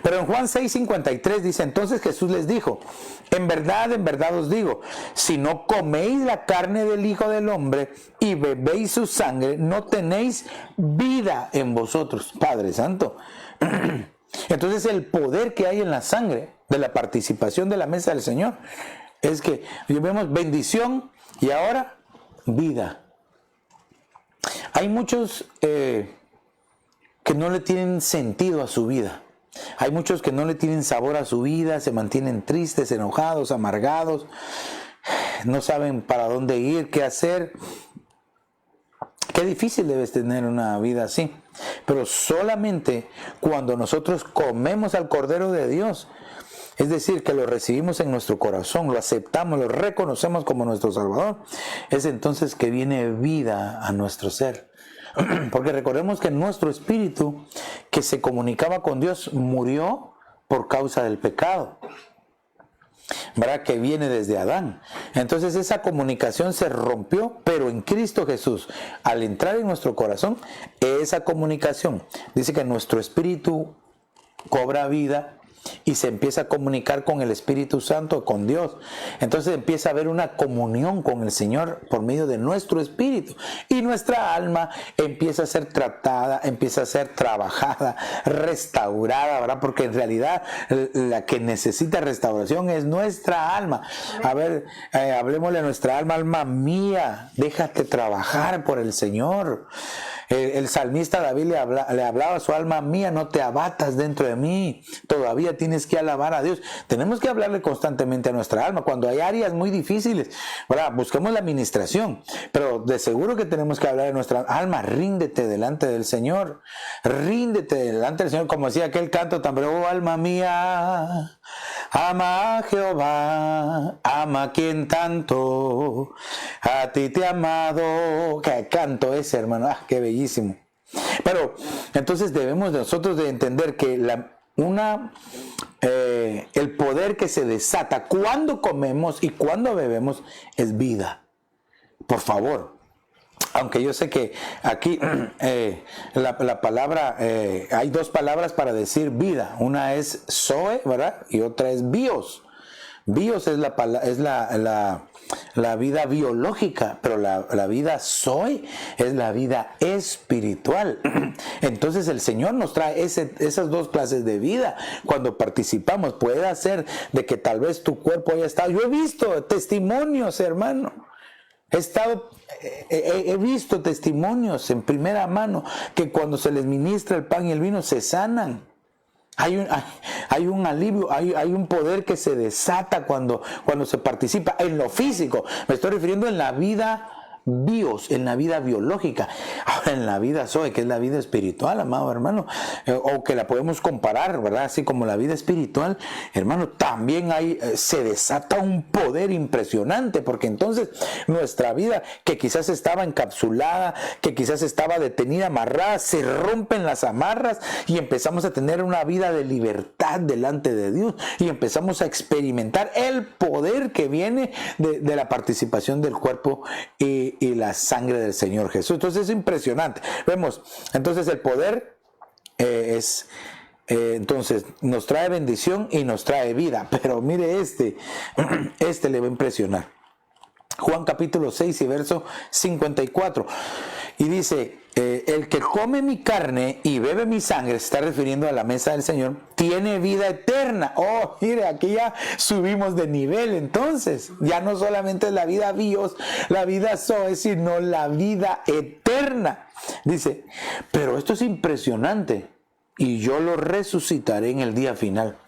Pero en Juan 6:53 dice, entonces Jesús les dijo, en verdad os digo, si no coméis la carne del Hijo del Hombre y bebéis su sangre, no tenéis vida en vosotros. Padre Santo. Entonces el poder que hay en la sangre de la participación de la mesa del Señor es que vemos bendición y ahora vida. Hay muchos que no le tienen sentido a su vida. Hay muchos que no le tienen sabor a su vida, se mantienen tristes, enojados, amargados, no saben para dónde ir, qué hacer. Qué difícil debes tener una vida así. Pero solamente cuando nosotros comemos al Cordero de Dios es decir, que lo recibimos en nuestro corazón, lo aceptamos, lo reconocemos como nuestro Salvador, es entonces que viene vida a nuestro ser. Porque recordemos que nuestro espíritu que se comunicaba con Dios murió por causa del pecado, ¿verdad? Que viene desde Adán. Entonces esa comunicación se rompió, pero en Cristo Jesús, al entrar en nuestro corazón, esa comunicación dice que nuestro espíritu cobra vida y se empieza a comunicar con el Espíritu Santo, con Dios. Entonces empieza a haber una comunión con el Señor por medio de nuestro espíritu, y nuestra alma empieza a ser tratada, empieza a ser trabajada, restaurada, ¿verdad? Porque en realidad la que necesita restauración es nuestra alma. A ver, hablemosle a nuestra alma: alma mía, déjate trabajar por el Señor. El salmista David le hablaba a su alma: mía, no te abatas dentro de mí, todavía tienes que alabar a Dios. Tenemos que hablarle constantemente a nuestra alma. Cuando hay áreas muy difíciles, ¿verdad?, busquemos la administración, pero de seguro que tenemos que hablar de nuestra alma. Ríndete delante del Señor, ríndete delante del Señor, como decía aquel canto tan breve: oh alma mía, ama a Jehová, ama a quien tanto a ti te ha amado. Qué canto ese, hermano, qué bellísimo. Pero entonces debemos nosotros de entender que el poder que se desata cuando comemos y cuando bebemos es vida. Por favor. Aunque yo sé que aquí la palabra, hay dos palabras para decir vida. Una es zoe, ¿verdad? Y otra es bios. Bios es la vida biológica, pero la vida zoe es la vida espiritual. Entonces el Señor nos trae esas dos clases de vida cuando participamos. Puede ser de que tal vez tu cuerpo haya estado... Yo he visto testimonios, hermano. He visto testimonios en primera mano que cuando se les ministra el pan y el vino se sanan. Hay un alivio, hay un poder que se desata cuando se participa en lo físico. Me estoy refiriendo en la vida bios, en la vida biológica. Ahora en la vida zoe, que es la vida espiritual, amado hermano, o que la podemos comparar, ¿verdad? Así como la vida espiritual, hermano, también se desata un poder impresionante, porque entonces nuestra vida, que quizás estaba encapsulada, que quizás estaba detenida, amarrada, se rompen las amarras y empezamos a tener una vida de libertad delante de Dios, y empezamos a experimentar el poder que viene de la participación del cuerpo y la sangre del Señor Jesús. Entonces es impresionante. Vemos, entonces el poder entonces nos trae bendición y nos trae vida. Pero mire este le va a impresionar. Juan capítulo 6 y verso 54. Y dice: el que come mi carne y bebe mi sangre, se está refiriendo a la mesa del Señor, tiene vida eterna. Oh, mire, aquí ya subimos de nivel. Entonces ya no solamente es la vida bios, la vida zoe, sino la vida eterna. Dice: pero esto es impresionante, y yo lo resucitaré en el día final.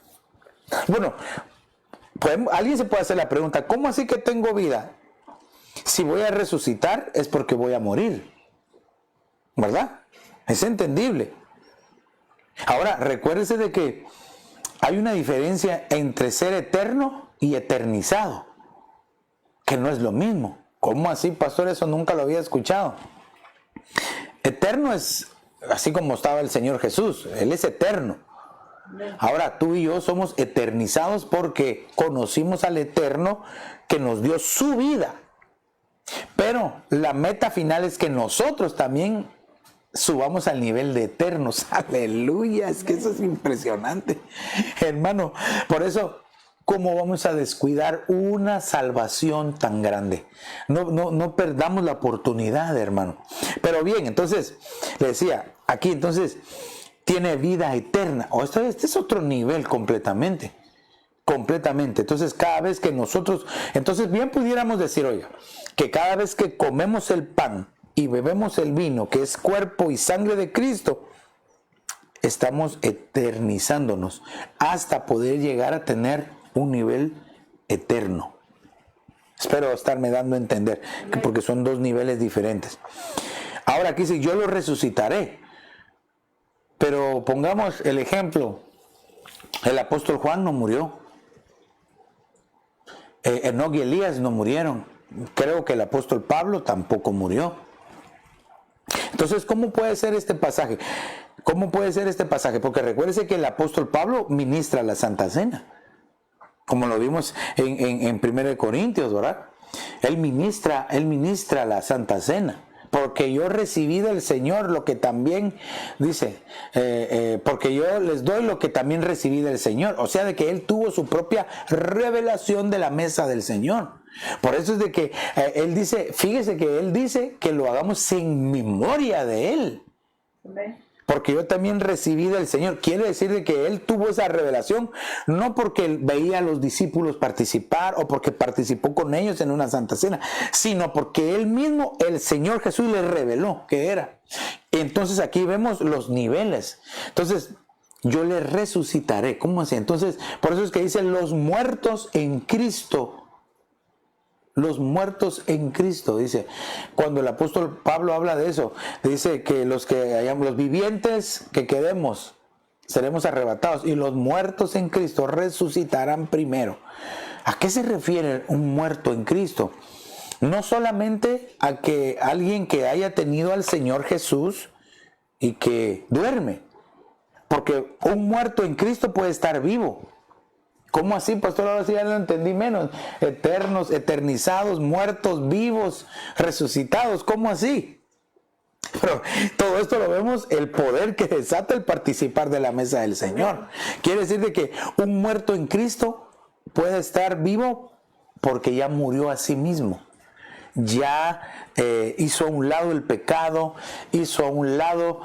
Bueno, alguien se puede hacer la pregunta: ¿cómo así que tengo vida? Si voy a resucitar es porque voy a morir, ¿verdad? Es entendible. Ahora, recuérdese de que hay una diferencia entre ser eterno y eternizado, que no es lo mismo. ¿Cómo así, pastor? Eso nunca lo había escuchado. Eterno es así como estaba el Señor Jesús. Él es eterno. Ahora tú y yo somos eternizados porque conocimos al Eterno que nos dio su vida. Pero la meta final es que nosotros también subamos al nivel de eternos. Aleluya, es que eso es impresionante, hermano. Por eso, ¿cómo vamos a descuidar una salvación tan grande? No perdamos la oportunidad, hermano. Pero bien, entonces, le decía, aquí entonces tiene vida eterna. Este es otro nivel completamente. Entonces cada vez que nosotros, entonces bien pudiéramos decir, oiga, que cada vez que comemos el pan y bebemos el vino, que es cuerpo y sangre de Cristo, estamos eternizándonos hasta poder llegar a tener un nivel eterno. Espero estarme dando a entender, porque son dos niveles diferentes. Ahora aquí dice: yo lo resucitaré. Pero pongamos el ejemplo, el apóstol Juan no murió. Enoc y Elías no murieron. Creo que el apóstol Pablo tampoco murió. Entonces, ¿cómo puede ser este pasaje? ¿Cómo puede ser este pasaje? Porque recuérdese que el apóstol Pablo ministra la Santa Cena, como lo vimos en 1 Corintios, ¿verdad? Él ministra la Santa Cena. Porque yo recibí del Señor lo que también, dice, porque yo les doy lo que también recibí del Señor. O sea, de que Él tuvo su propia revelación de la mesa del Señor. Por eso es de que Él dice, fíjese que Él dice que lo hagamos en memoria de Él. Amén. Porque yo también recibí del Señor. Quiere decir de que Él tuvo esa revelación, no porque Él veía a los discípulos participar o porque participó con ellos en una Santa Cena, sino porque Él mismo, el Señor Jesús, le reveló que era. Entonces aquí vemos los niveles. Entonces, yo le resucitaré. ¿Cómo así? Entonces, por eso es que dice los muertos en Cristo. Los muertos en Cristo, dice. Cuando el apóstol Pablo habla de eso, dice que los vivientes que quedemos, seremos arrebatados, y los muertos en Cristo resucitarán primero. ¿A qué se refiere un muerto en Cristo? No solamente a que alguien que haya tenido al Señor Jesús y que duerme, porque un muerto en Cristo puede estar vivo. ¿Cómo así, pastor? Ahora sí ya lo entendí menos. Eternos, eternizados, muertos, vivos, resucitados. ¿Cómo así? Pero todo esto lo vemos, el poder que desata el participar de la mesa del Señor. Quiere decir de que un muerto en Cristo puede estar vivo porque ya murió a sí mismo. Ya hizo a un lado el pecado, hizo a un lado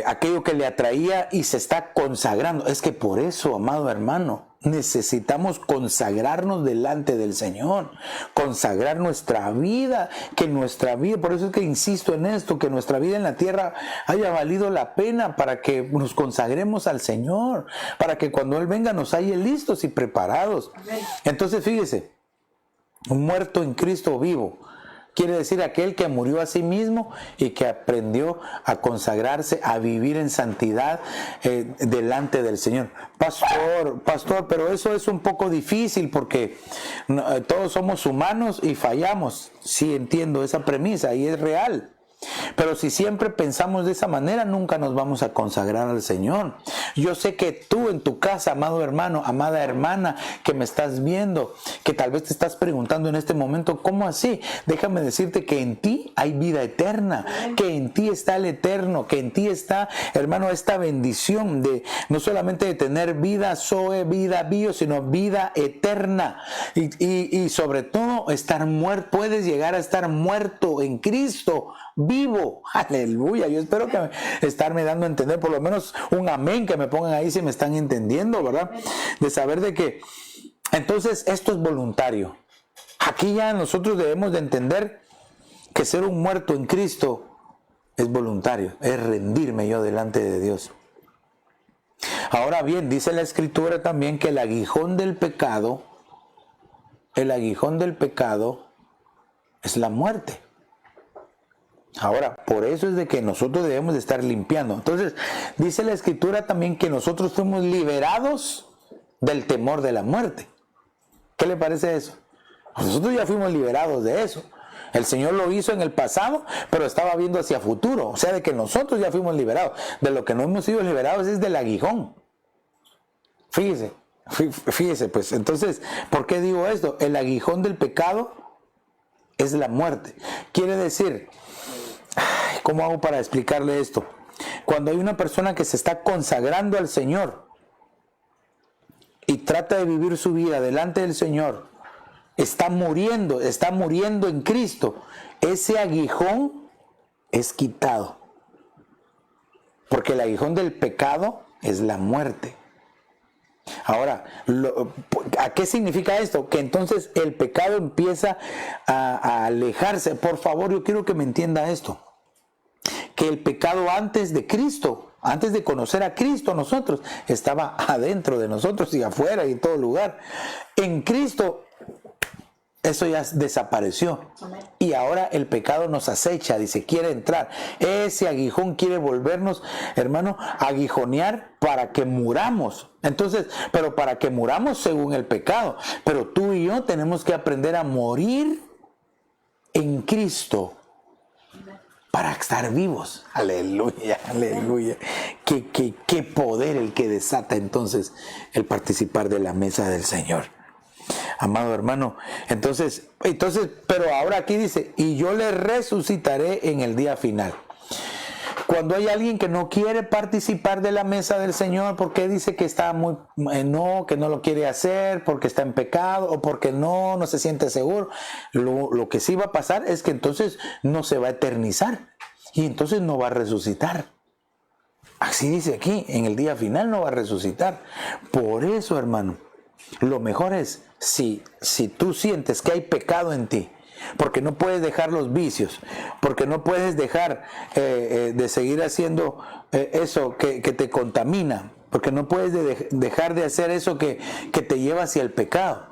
aquello que le atraía y se está consagrando. Es que por eso, amado hermano, necesitamos consagrarnos delante del Señor, consagrar nuestra vida, por eso es que insisto en esto, que nuestra vida en la tierra haya valido la pena para que nos consagremos al Señor, para que cuando Él venga nos haya listos y preparados. Entonces fíjese, un muerto en Cristo vivo quiere decir aquel que murió a sí mismo y que aprendió a consagrarse, a vivir en santidad delante del Señor. Pastor, pero eso es un poco difícil porque todos somos humanos y fallamos. Sí, entiendo esa premisa y es real. Pero si siempre pensamos de esa manera, nunca nos vamos a consagrar al Señor. Yo sé que tú en tu casa, amado hermano, amada hermana, que me estás viendo, que tal vez te estás preguntando en este momento, ¿cómo así? Déjame decirte que en ti hay vida eterna, que en ti está el eterno, que en ti está, hermano, esta bendición de no solamente de tener vida zoe, vida bio, sino vida eterna. Y sobre todo, estar muerto, puedes llegar a estar muerto en Cristo, vivo. Aleluya. Yo espero que estarme dando a entender, por lo menos un amén, que me pongan ahí si me están entendiendo, ¿verdad? De saber de que entonces esto es voluntario. Aquí ya nosotros debemos de entender que ser un muerto en Cristo es voluntario, es rendirme yo delante de Dios. Ahora bien, dice la Escritura también que el aguijón del pecado es la muerte. Ahora, por eso es de que nosotros debemos de estar limpiando. Entonces, dice la Escritura también que nosotros fuimos liberados del temor de la muerte. ¿Qué le parece eso? Nosotros ya fuimos liberados de eso. El Señor lo hizo en el pasado, pero estaba viendo hacia futuro. O sea, de que nosotros ya fuimos liberados. De lo que no hemos sido liberados es del aguijón. Fíjese pues. Entonces, ¿por qué digo esto? El aguijón del pecado es la muerte. Quiere decir, ¿cómo hago para explicarle esto? Cuando hay una persona que se está consagrando al Señor y trata de vivir su vida delante del Señor, está muriendo en Cristo, ese aguijón es quitado. Porque el aguijón del pecado es la muerte. Ahora, ¿a qué significa esto? Que entonces el pecado empieza a alejarse. Por favor, yo quiero que me entienda esto. Que el pecado antes de Cristo, antes de conocer a Cristo, nosotros, estaba adentro de nosotros y afuera y en todo lugar. En Cristo, Eso ya desapareció. Y ahora el pecado nos acecha, dice, quiere entrar. Ese aguijón quiere volvernos, hermano, a aguijonear para que muramos. Entonces, pero para que muramos según el pecado. Pero tú y yo tenemos que aprender a morir en Cristo para estar vivos. Aleluya, aleluya. Qué poder el que desata entonces el participar de la mesa del Señor. Amado hermano, entonces, pero ahora aquí dice, y yo le resucitaré en el día final. Cuando hay alguien que no quiere participar de la mesa del Señor porque dice que está que no lo quiere hacer, porque está en pecado o porque no se siente seguro, lo que sí va a pasar es que entonces no se va a eternizar y entonces no va a resucitar. Así dice aquí, en el día final no va a resucitar. Por eso, hermano, lo mejor es, si tú sientes que hay pecado en ti, porque no puedes dejar los vicios, porque no puedes dejar de seguir haciendo eso que te contamina, porque no puedes dejar de hacer eso que te lleva hacia el pecado,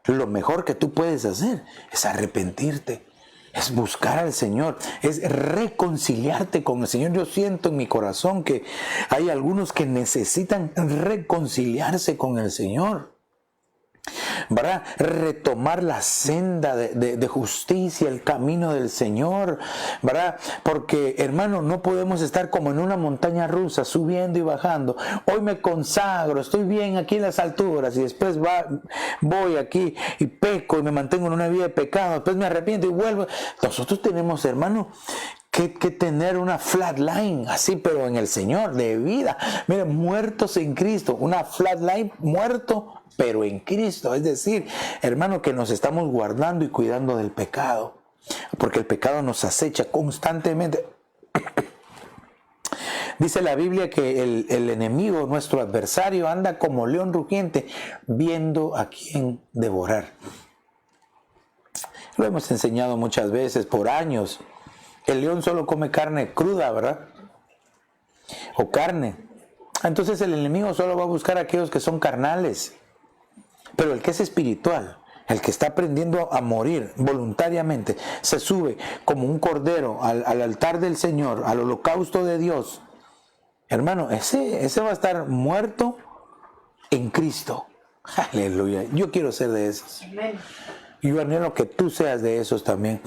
lo mejor que tú puedes hacer es arrepentirte. Es buscar al Señor, es reconciliarte con el Señor. Yo siento en mi corazón que hay algunos que necesitan reconciliarse con el Señor, ¿verdad? Retomar la senda de justicia, el camino del Señor, ¿verdad? Porque, hermano, no podemos estar como en una montaña rusa, subiendo y bajando. Hoy me consagro, estoy bien aquí en las alturas y después voy aquí y peco y me mantengo en una vida de pecado, después me arrepiento y vuelvo. Nosotros tenemos, hermano, que tener una flat line, así, pero en el Señor, de vida. Miren, muertos en Cristo, una flat line, muerto pero en Cristo. Es decir, hermano, que nos estamos guardando y cuidando del pecado, porque el pecado nos acecha constantemente. Dice la Biblia que el enemigo, nuestro adversario, anda como león rugiente, viendo a quién devorar. Lo hemos enseñado muchas veces, por años. El león solo come carne cruda, ¿verdad? O carne. Entonces el enemigo solo va a buscar a aquellos que son carnales. Pero el que es espiritual, el que está aprendiendo a morir voluntariamente, se sube como un cordero al altar del Señor, al holocausto de Dios. Hermano, ese va a estar muerto en Cristo. Aleluya. Yo quiero ser de esos. Amén. Yo anhelo que tú seas de esos también,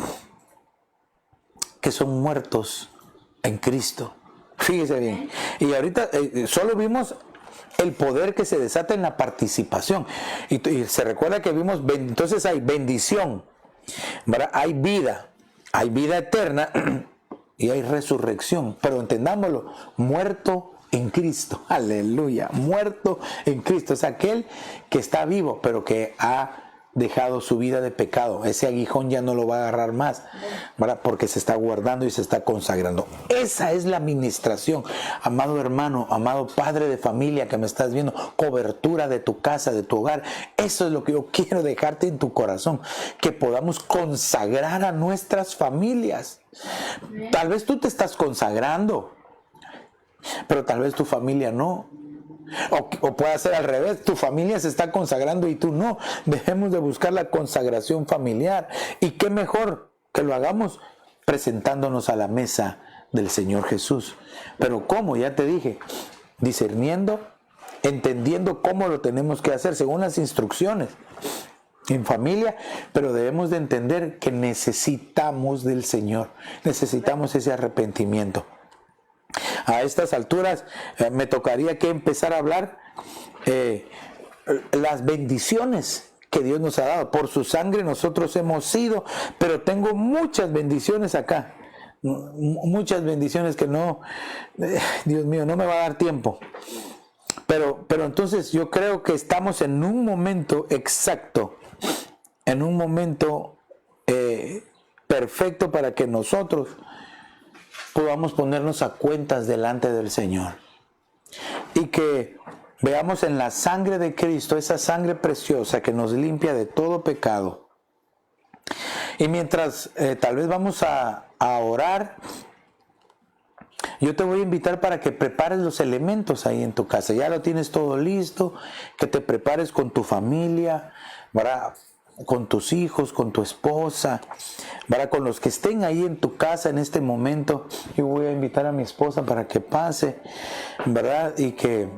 que son muertos en Cristo. Fíjese bien. Y ahorita solo vimos el poder que se desata en la participación. Y se recuerda que vimos, entonces hay bendición, ¿verdad? Hay vida eterna y hay resurrección. Pero entendámoslo, muerto en Cristo. Aleluya. Muerto en Cristo. Es aquel que está vivo, pero que ha dejado su vida de pecado. Ese aguijón ya no lo va a agarrar más, ¿verdad? Porque se está guardando y se está consagrando. Esa es la administración, amado hermano, amado padre de familia que me estás viendo, cobertura de tu casa, de tu hogar. Eso es lo que yo quiero dejarte en tu corazón, que podamos consagrar a nuestras familias. Tal vez tú te estás consagrando, pero tal vez tu familia no. O puede ser al revés, tu familia se está consagrando y tú no. Debemos de buscar la consagración familiar. Y qué mejor que lo hagamos presentándonos a la mesa del Señor Jesús. Pero ¿cómo? Ya te dije, discerniendo, entendiendo cómo lo tenemos que hacer según las instrucciones en familia, pero debemos de entender que necesitamos del Señor, necesitamos ese arrepentimiento. A estas alturas me tocaría que empezar a hablar las bendiciones que Dios nos ha dado. Por su sangre nosotros hemos sido, pero tengo muchas bendiciones acá. Muchas bendiciones que no, Dios mío, no me va a dar tiempo. Pero entonces yo creo que estamos en un momento exacto, en un momento perfecto para que nosotros podamos ponernos a cuentas delante del Señor y que veamos en la sangre de Cristo, esa sangre preciosa que nos limpia de todo pecado. Y mientras tal vez vamos a orar, yo te voy a invitar para que prepares los elementos ahí en tu casa. Ya lo tienes todo listo, que te prepares con tu familia, ¿verdad? con tus hijos, con tu esposa, ¿verdad? Con los que estén ahí en tu casa en este momento. Yo voy a invitar a mi esposa para que pase, ¿verdad? Y que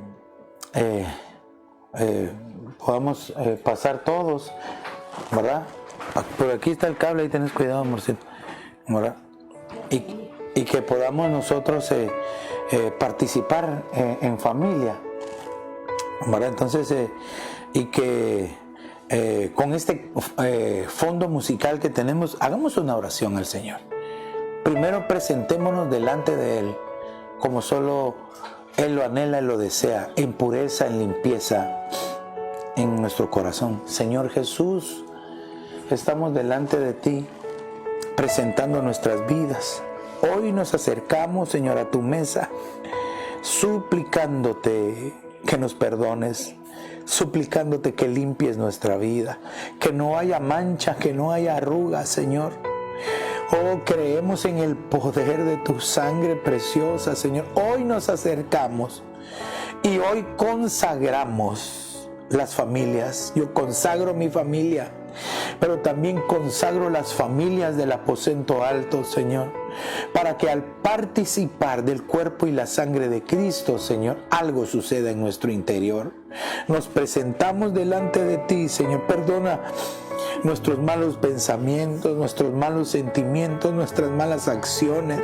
podamos pasar todos, ¿verdad? Por aquí está el cable, ahí tenés cuidado, amorcito, ¿verdad? Y que podamos nosotros participar en familia, ¿verdad? Entonces, y que con este fondo musical que tenemos, hagamos una oración al Señor. Primero presentémonos delante de Él, como solo Él lo anhela y lo desea, en pureza, en limpieza, en nuestro corazón. Señor Jesús, estamos delante de ti, presentando nuestras vidas. Hoy nos acercamos, Señor, a tu mesa, suplicándote que nos perdones, suplicándote que limpies nuestra vida, que no haya mancha, que no haya arrugas, Señor. Oh, creemos en el poder de tu sangre preciosa, Señor. Hoy nos acercamos y hoy consagramos las familias. Yo consagro mi familia, pero también consagro las familias del aposento alto, Señor, para que al participar del cuerpo y la sangre de Cristo, Señor, algo suceda en nuestro interior. Nos presentamos delante de ti, Señor. Perdona nuestros malos pensamientos, nuestros malos sentimientos, nuestras malas acciones,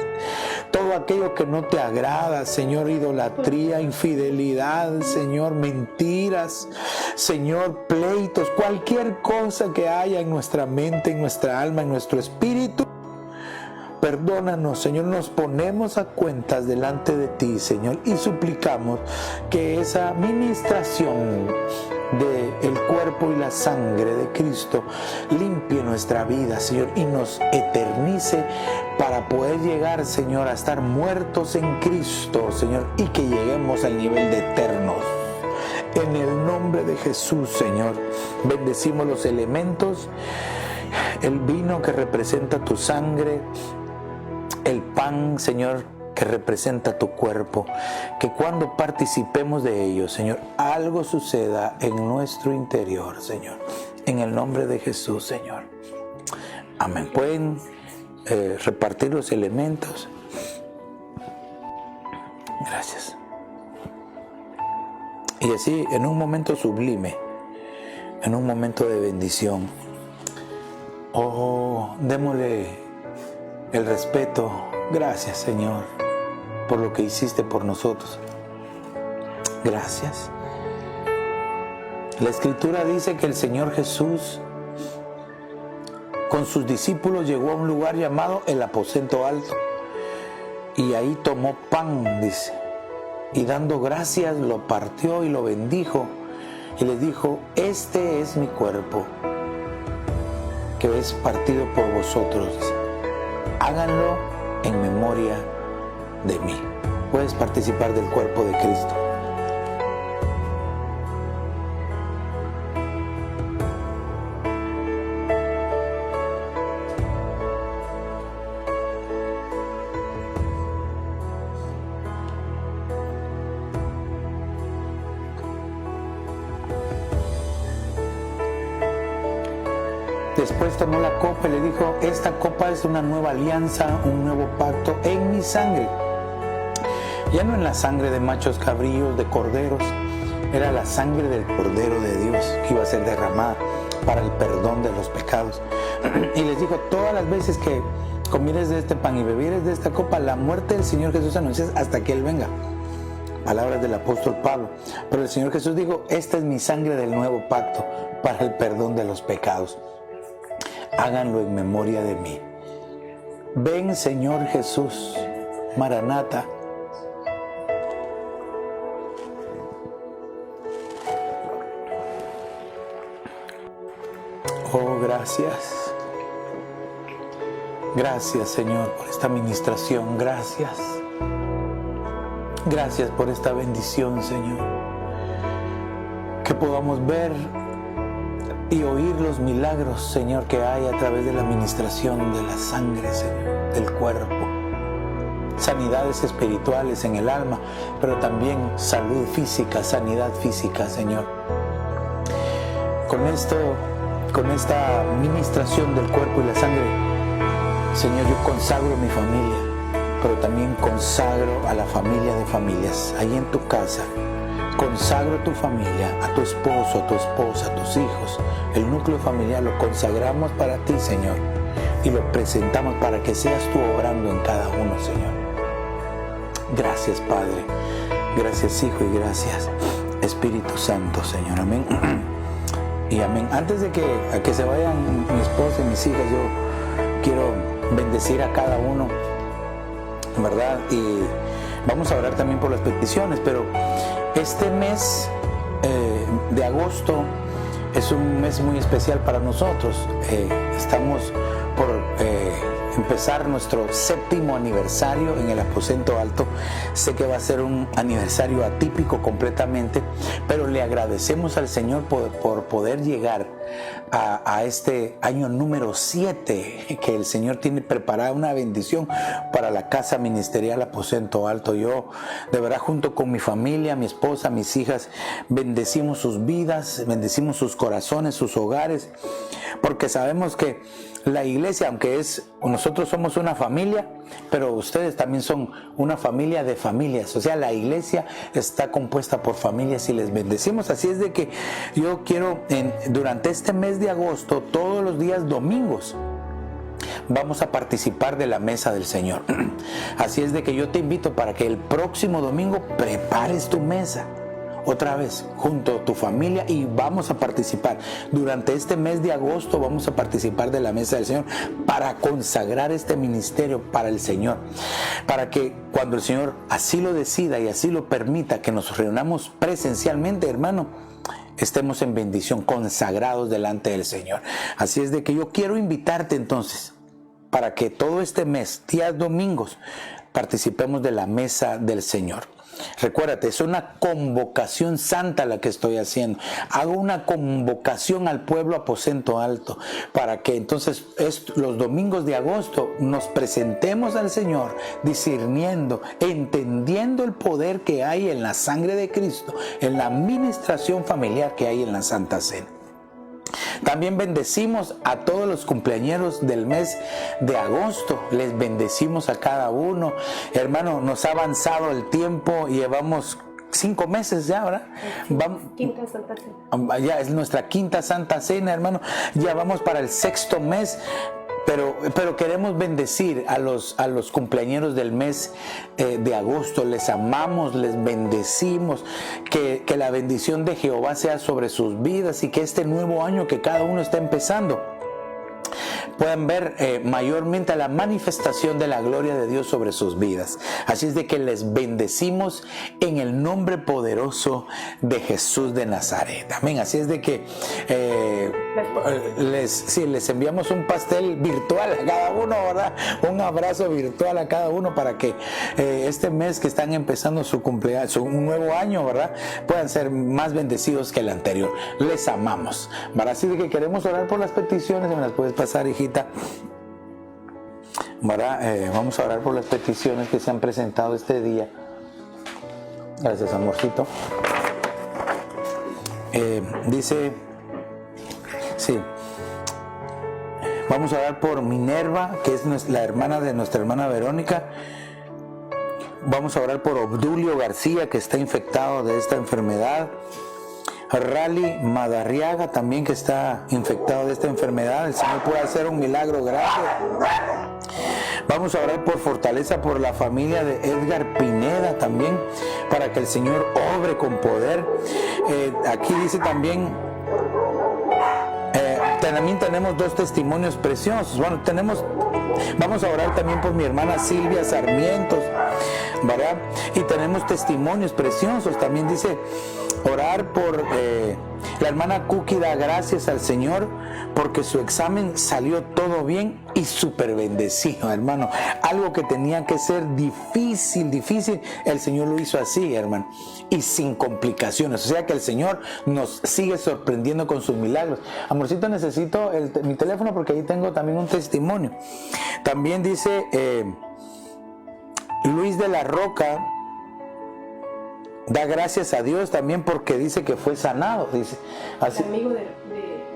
todo aquello que no te agrada, Señor, idolatría, infidelidad, Señor, mentiras, Señor, pleitos, cualquier cosa que haya en nuestra mente, en nuestra alma, en nuestro espíritu. Perdónanos, Señor, nos ponemos a cuentas delante de ti, Señor, y suplicamos que esa ministración del cuerpo y la sangre de Cristo limpie nuestra vida, Señor, y nos eternice para poder llegar, Señor, a estar muertos en Cristo, Señor, y que lleguemos al nivel de eternos. En el nombre de Jesús, Señor, bendecimos los elementos, el vino que representa tu sangre, el pan, Señor, que representa tu cuerpo, que cuando participemos de ello, Señor, algo suceda en nuestro interior, Señor, en el nombre de Jesús, Señor. Amén. Pueden repartir los elementos. Gracias. Y así, en un momento sublime, en un momento de bendición, démosle el respeto. Gracias, Señor, por lo que hiciste por nosotros. Gracias. La Escritura dice que el Señor Jesús con sus discípulos llegó a un lugar llamado el aposento alto y ahí tomó pan, dice, y dando gracias lo partió y lo bendijo y les dijo: este es mi cuerpo que es partido por vosotros, háganlo en memoria de mí. Puedes participar del cuerpo de Cristo. Después tomó la copa y le dijo: esta copa es una nueva alianza, un nuevo pacto en mi sangre. Ya no en la sangre de machos cabríos, de corderos, era la sangre del Cordero de Dios que iba a ser derramada para el perdón de los pecados. Y les dijo: todas las veces que comieres de este pan y bebieres de esta copa, la muerte del Señor Jesús anuncias hasta que Él venga. Palabras del apóstol Pablo. Pero el Señor Jesús dijo: esta es mi sangre del nuevo pacto para el perdón de los pecados. Háganlo en memoria de mí. Ven, Señor Jesús, Maranata. Oh, gracias. Gracias, Señor, por esta ministración. Gracias. Gracias por esta bendición, Señor. Que podamos ver y oír los milagros, Señor, que hay a través de la administración de la sangre, Señor, del cuerpo. Sanidades espirituales en el alma, pero también salud física, sanidad física, Señor. Con con esta ministración del cuerpo y la sangre, Señor, yo consagro mi familia, pero también consagro a la familia de familias, ahí en tu casa. Consagro a tu familia, a tu esposo, a tu esposa, a tus hijos. El núcleo familiar lo consagramos para ti, Señor, y lo presentamos para que seas tú obrando en cada uno, Señor. Gracias, Padre. Gracias, Hijo, y gracias, Espíritu Santo, Señor. Amén. Y amén. Antes de que se vayan mi esposa y mis hijas, yo quiero bendecir a cada uno, ¿verdad? Y vamos a orar también por las peticiones, pero este mes de agosto es un mes muy especial para nosotros. Estamos por empezar nuestro 7º aniversario en el aposento alto. Sé que va a ser un aniversario atípico completamente, pero le agradecemos al Señor por poder llegar a este año número 7, que el Señor tiene preparada una bendición para la casa ministerial Aposento Alto. Yo, de verdad, junto con mi familia, mi esposa, mis hijas, bendecimos sus vidas, bendecimos sus corazones, sus hogares, porque sabemos que la iglesia, aunque nosotros somos una familia, pero ustedes también son una familia de familias. O sea, la iglesia está compuesta por familias y les bendecimos. Así es de que yo quiero, durante este mes de agosto, todos los días domingos, vamos a participar de la mesa del Señor. Así es de que yo te invito para que el próximo domingo prepares tu mesa otra vez junto a tu familia y vamos a participar. Durante este mes de agosto vamos a participar de la mesa del Señor para consagrar este ministerio para el Señor, para que cuando el Señor así lo decida y así lo permita, que nos reunamos presencialmente, hermano, estemos en bendición, consagrados delante del Señor. Así es de que yo quiero invitarte entonces para que todo este mes, días domingos, participemos de la mesa del Señor. Recuérdate, es una convocación santa la que estoy haciendo. Hago una convocación al pueblo Aposento Alto para que entonces los domingos de agosto nos presentemos al Señor discerniendo, entendiendo el poder que hay en la sangre de Cristo, en la administración familiar que hay en la Santa Cena. También bendecimos a todos los cumpleañeros del mes de agosto. Les bendecimos a cada uno. Hermano, nos ha avanzado el tiempo. Llevamos 5 meses ya, ¿verdad? Quinta Santa Cena. Ya es nuestra quinta Santa Cena, hermano. Ya vamos para el 6º mes. Pero queremos bendecir a los cumpleañeros del mes de agosto. Les amamos, les bendecimos. Que la bendición de Jehová sea sobre sus vidas y que este nuevo año que cada uno está empezando puedan ver mayormente la manifestación de la gloria de Dios sobre sus vidas. Así es de que les bendecimos en el nombre poderoso de Jesús de Nazaret. Amén. Así es de que les enviamos un pastel virtual a cada uno, ¿verdad? Un abrazo virtual a cada uno para que este mes que están empezando su cumpleaños, un nuevo año, ¿verdad?, puedan ser más bendecidos que el anterior. Les amamos, ¿verdad? Así de que queremos orar por las peticiones. ¿Me las puedes pasar, hijita? ¿Verdad? Vamos a orar por las peticiones que se han presentado este día. Gracias, amorcito. Dice, sí, vamos a orar por Minerva, que es la hermana de nuestra hermana Verónica. Vamos a orar por Obdulio García, que está infectado de esta enfermedad. Rally Madarriaga también, que está infectado de esta enfermedad. El Señor puede hacer un milagro grande. Vamos a orar por fortaleza por la familia de Edgar Pineda también, para que el Señor obre con poder. Aquí dice también tenemos 2 testimonios preciosos. Bueno, vamos a orar también por mi hermana Silvia Sarmientos, ¿verdad? Y tenemos testimonios preciosos. También dice orar por la hermana Cookie. Da gracias al Señor porque su examen salió todo bien y súper bendecido, hermano. Algo que tenía que ser difícil, el Señor lo hizo así, hermano, y sin complicaciones. O sea que el Señor nos sigue sorprendiendo con sus milagros. Amorcito, necesito mi teléfono porque ahí tengo también un testimonio. También dice Luis de la Roca, da gracias a Dios también porque dice que fue sanado, dice así. El amigo de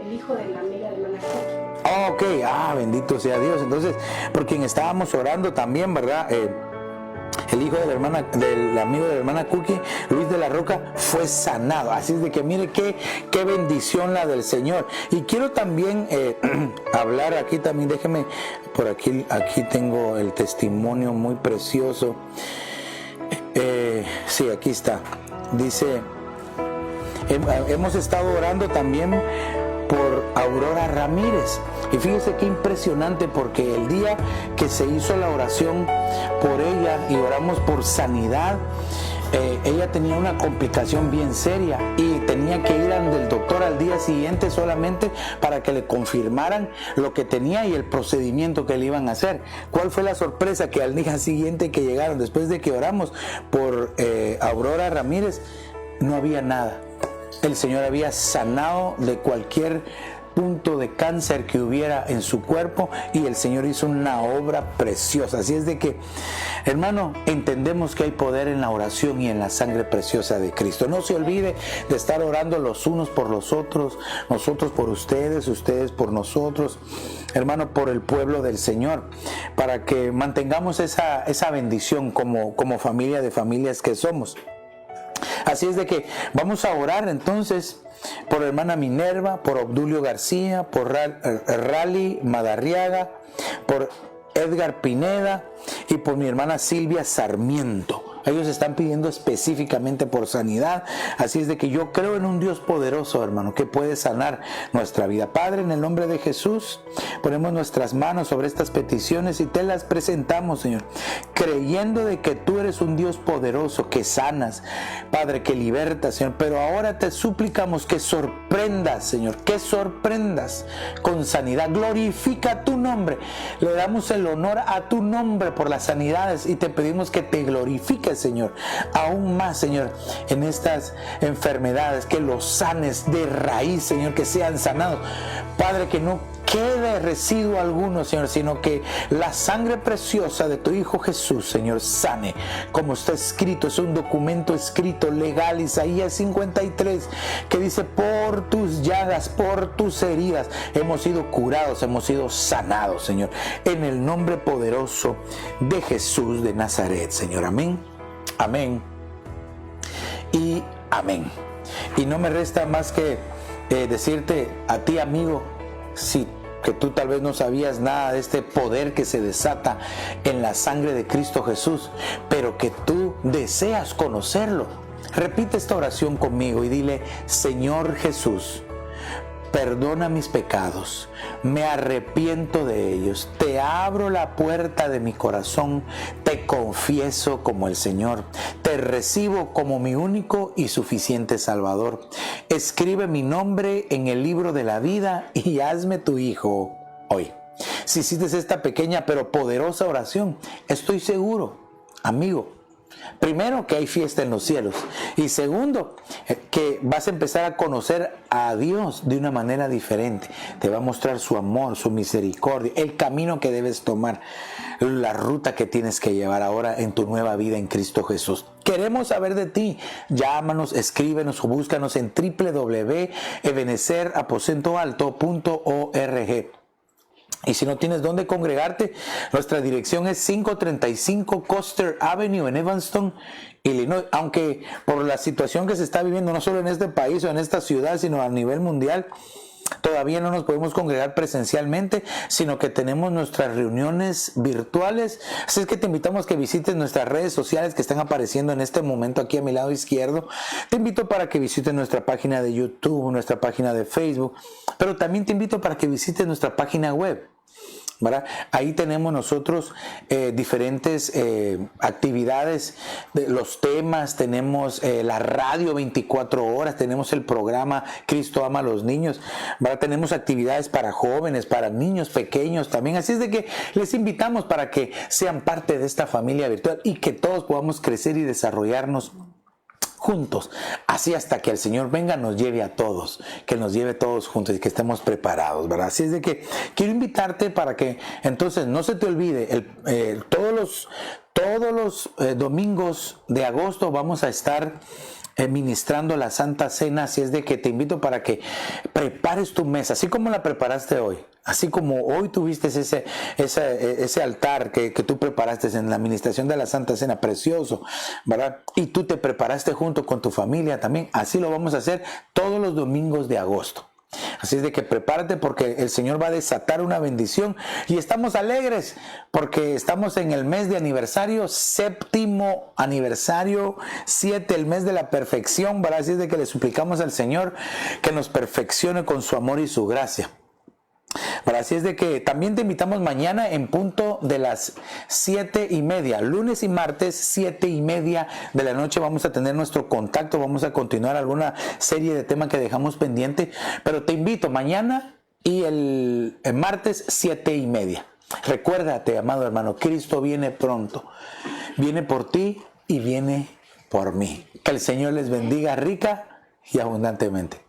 el hijo de la amiga de hermana Cookie. Ok, bendito sea Dios. Entonces, por quien estábamos orando también, ¿verdad? El hijo de del amigo de la hermana Cookie, Luis de la Roca, fue sanado. Así es de que mire qué bendición la del Señor. Y quiero también hablar aquí también, déjeme, por aquí tengo el testimonio muy precioso. Sí, aquí está. Dice, hemos estado orando también por Aurora Ramírez. Y fíjese qué impresionante, porque el día que se hizo la oración por ella y oramos por sanidad, ella tenía una complicación bien seria y tenía que ir al doctor al día siguiente solamente para que le confirmaran lo que tenía y el procedimiento que le iban a hacer. ¿Cuál fue la sorpresa? Que al día siguiente que llegaron, después de que oramos por Aurora Ramírez, no había nada. El Señor había sanado de cualquier punto de cáncer que hubiera en su cuerpo y el Señor hizo una obra preciosa. Así es de que, hermano, entendemos que hay poder en la oración y en la sangre preciosa de Cristo. No se olvide de estar orando los unos por los otros, nosotros por ustedes, ustedes por nosotros, hermano, por el pueblo del Señor, para que mantengamos esa bendición como familia de familias que somos. Así es de que vamos a orar entonces por hermana Minerva, por Obdulio García, por Rally Madarriaga, por Edgar Pineda y por mi hermana Silvia Sarmiento. Ellos están pidiendo específicamente por sanidad. Así es de que yo creo en un Dios poderoso, hermano, que puede sanar nuestra vida. Padre, en el nombre de Jesús, ponemos nuestras manos sobre estas peticiones y te las presentamos, Señor, creyendo de que tú eres un Dios poderoso, que sanas, Padre, que libertas, Señor. Pero ahora te suplicamos que sorprendas, Señor, que sorprendas con sanidad. Glorifica tu nombre. Le damos el honor a tu nombre por las sanidades y te pedimos que te glorifiques, Señor, aún más, Señor, en estas enfermedades, que los sanes de raíz, Señor, que sean sanados, Padre, que no quede residuo alguno, Señor, sino que la sangre preciosa de tu Hijo Jesús, Señor, sane, como está escrito. Es un documento escrito legal, Isaías 53, que dice: por tus llagas, por tus heridas hemos sido curados, hemos sido sanados, Señor, en el nombre poderoso de Jesús de Nazaret, Señor. Amén, amén y amén. Y no me resta más que decirte a ti, amigo, si que tú tal vez no sabías nada de este poder que se desata en la sangre de Cristo Jesús, pero que tú deseas conocerlo, repite esta oración conmigo y dile: Señor Jesús, perdona mis pecados, me arrepiento de ellos, te abro la puerta de mi corazón, te confieso como el Señor, te recibo como mi único y suficiente Salvador. Escribe mi nombre en el libro de la vida y hazme tu hijo hoy. Si hiciste esta pequeña pero poderosa oración, estoy seguro, amigo, primero, que hay fiesta en los cielos, y segundo, que vas a empezar a conocer a Dios de una manera diferente. Te va a mostrar su amor, su misericordia, el camino que debes tomar, la ruta que tienes que llevar ahora en tu nueva vida en Cristo Jesús. Queremos saber de ti. Llámanos, escríbenos o búscanos en www.ebenezeraposentoalto.org. Y si no tienes dónde congregarte, nuestra dirección es 535 Custer Avenue en Evanston, Illinois. Aunque por la situación que se está viviendo no solo en este país o en esta ciudad, sino a nivel mundial, todavía no nos podemos congregar presencialmente, sino que tenemos nuestras reuniones virtuales. Así es que te invitamos a que visites nuestras redes sociales que están apareciendo en este momento aquí a mi lado izquierdo. Te invito para que visites nuestra página de YouTube, nuestra página de Facebook, pero también te invito para que visites nuestra página web, ¿verdad? Ahí tenemos nosotros diferentes actividades, los temas, tenemos la radio 24 horas, tenemos el programa Cristo ama a los niños, ¿verdad? Tenemos actividades para jóvenes, para niños pequeños también. Así es de que les invitamos para que sean parte de esta familia virtual y que todos podamos crecer y desarrollarnos juntos, así hasta que el Señor venga, nos lleve a todos, que nos lleve todos juntos y que estemos preparados, ¿verdad? Así es de que quiero invitarte para que entonces no se te olvide, todos los domingos de agosto vamos a estar ministrando la Santa Cena. Así es de que te invito para que prepares tu mesa, así como la preparaste hoy. Así como hoy tuviste ese altar que tú preparaste en la administración de la Santa Cena, precioso, ¿verdad? Y tú te preparaste junto con tu familia también. Así lo vamos a hacer todos los domingos de agosto. Así es de que prepárate, porque el Señor va a desatar una bendición y estamos alegres porque estamos en el mes de aniversario, 7º aniversario, 7, el mes de la perfección, ¿verdad? Así es de que le suplicamos al Señor que nos perfeccione con su amor y su gracia. Pero así es de que también te invitamos mañana en punto de las 7:30, lunes y martes 7:30 de la noche. Vamos a tener nuestro contacto, vamos a continuar alguna serie de temas que dejamos pendiente, pero te invito mañana y el martes 7:30. Recuérdate, amado hermano, Cristo viene pronto, viene por ti y viene por mí. Que el Señor les bendiga rica y abundantemente.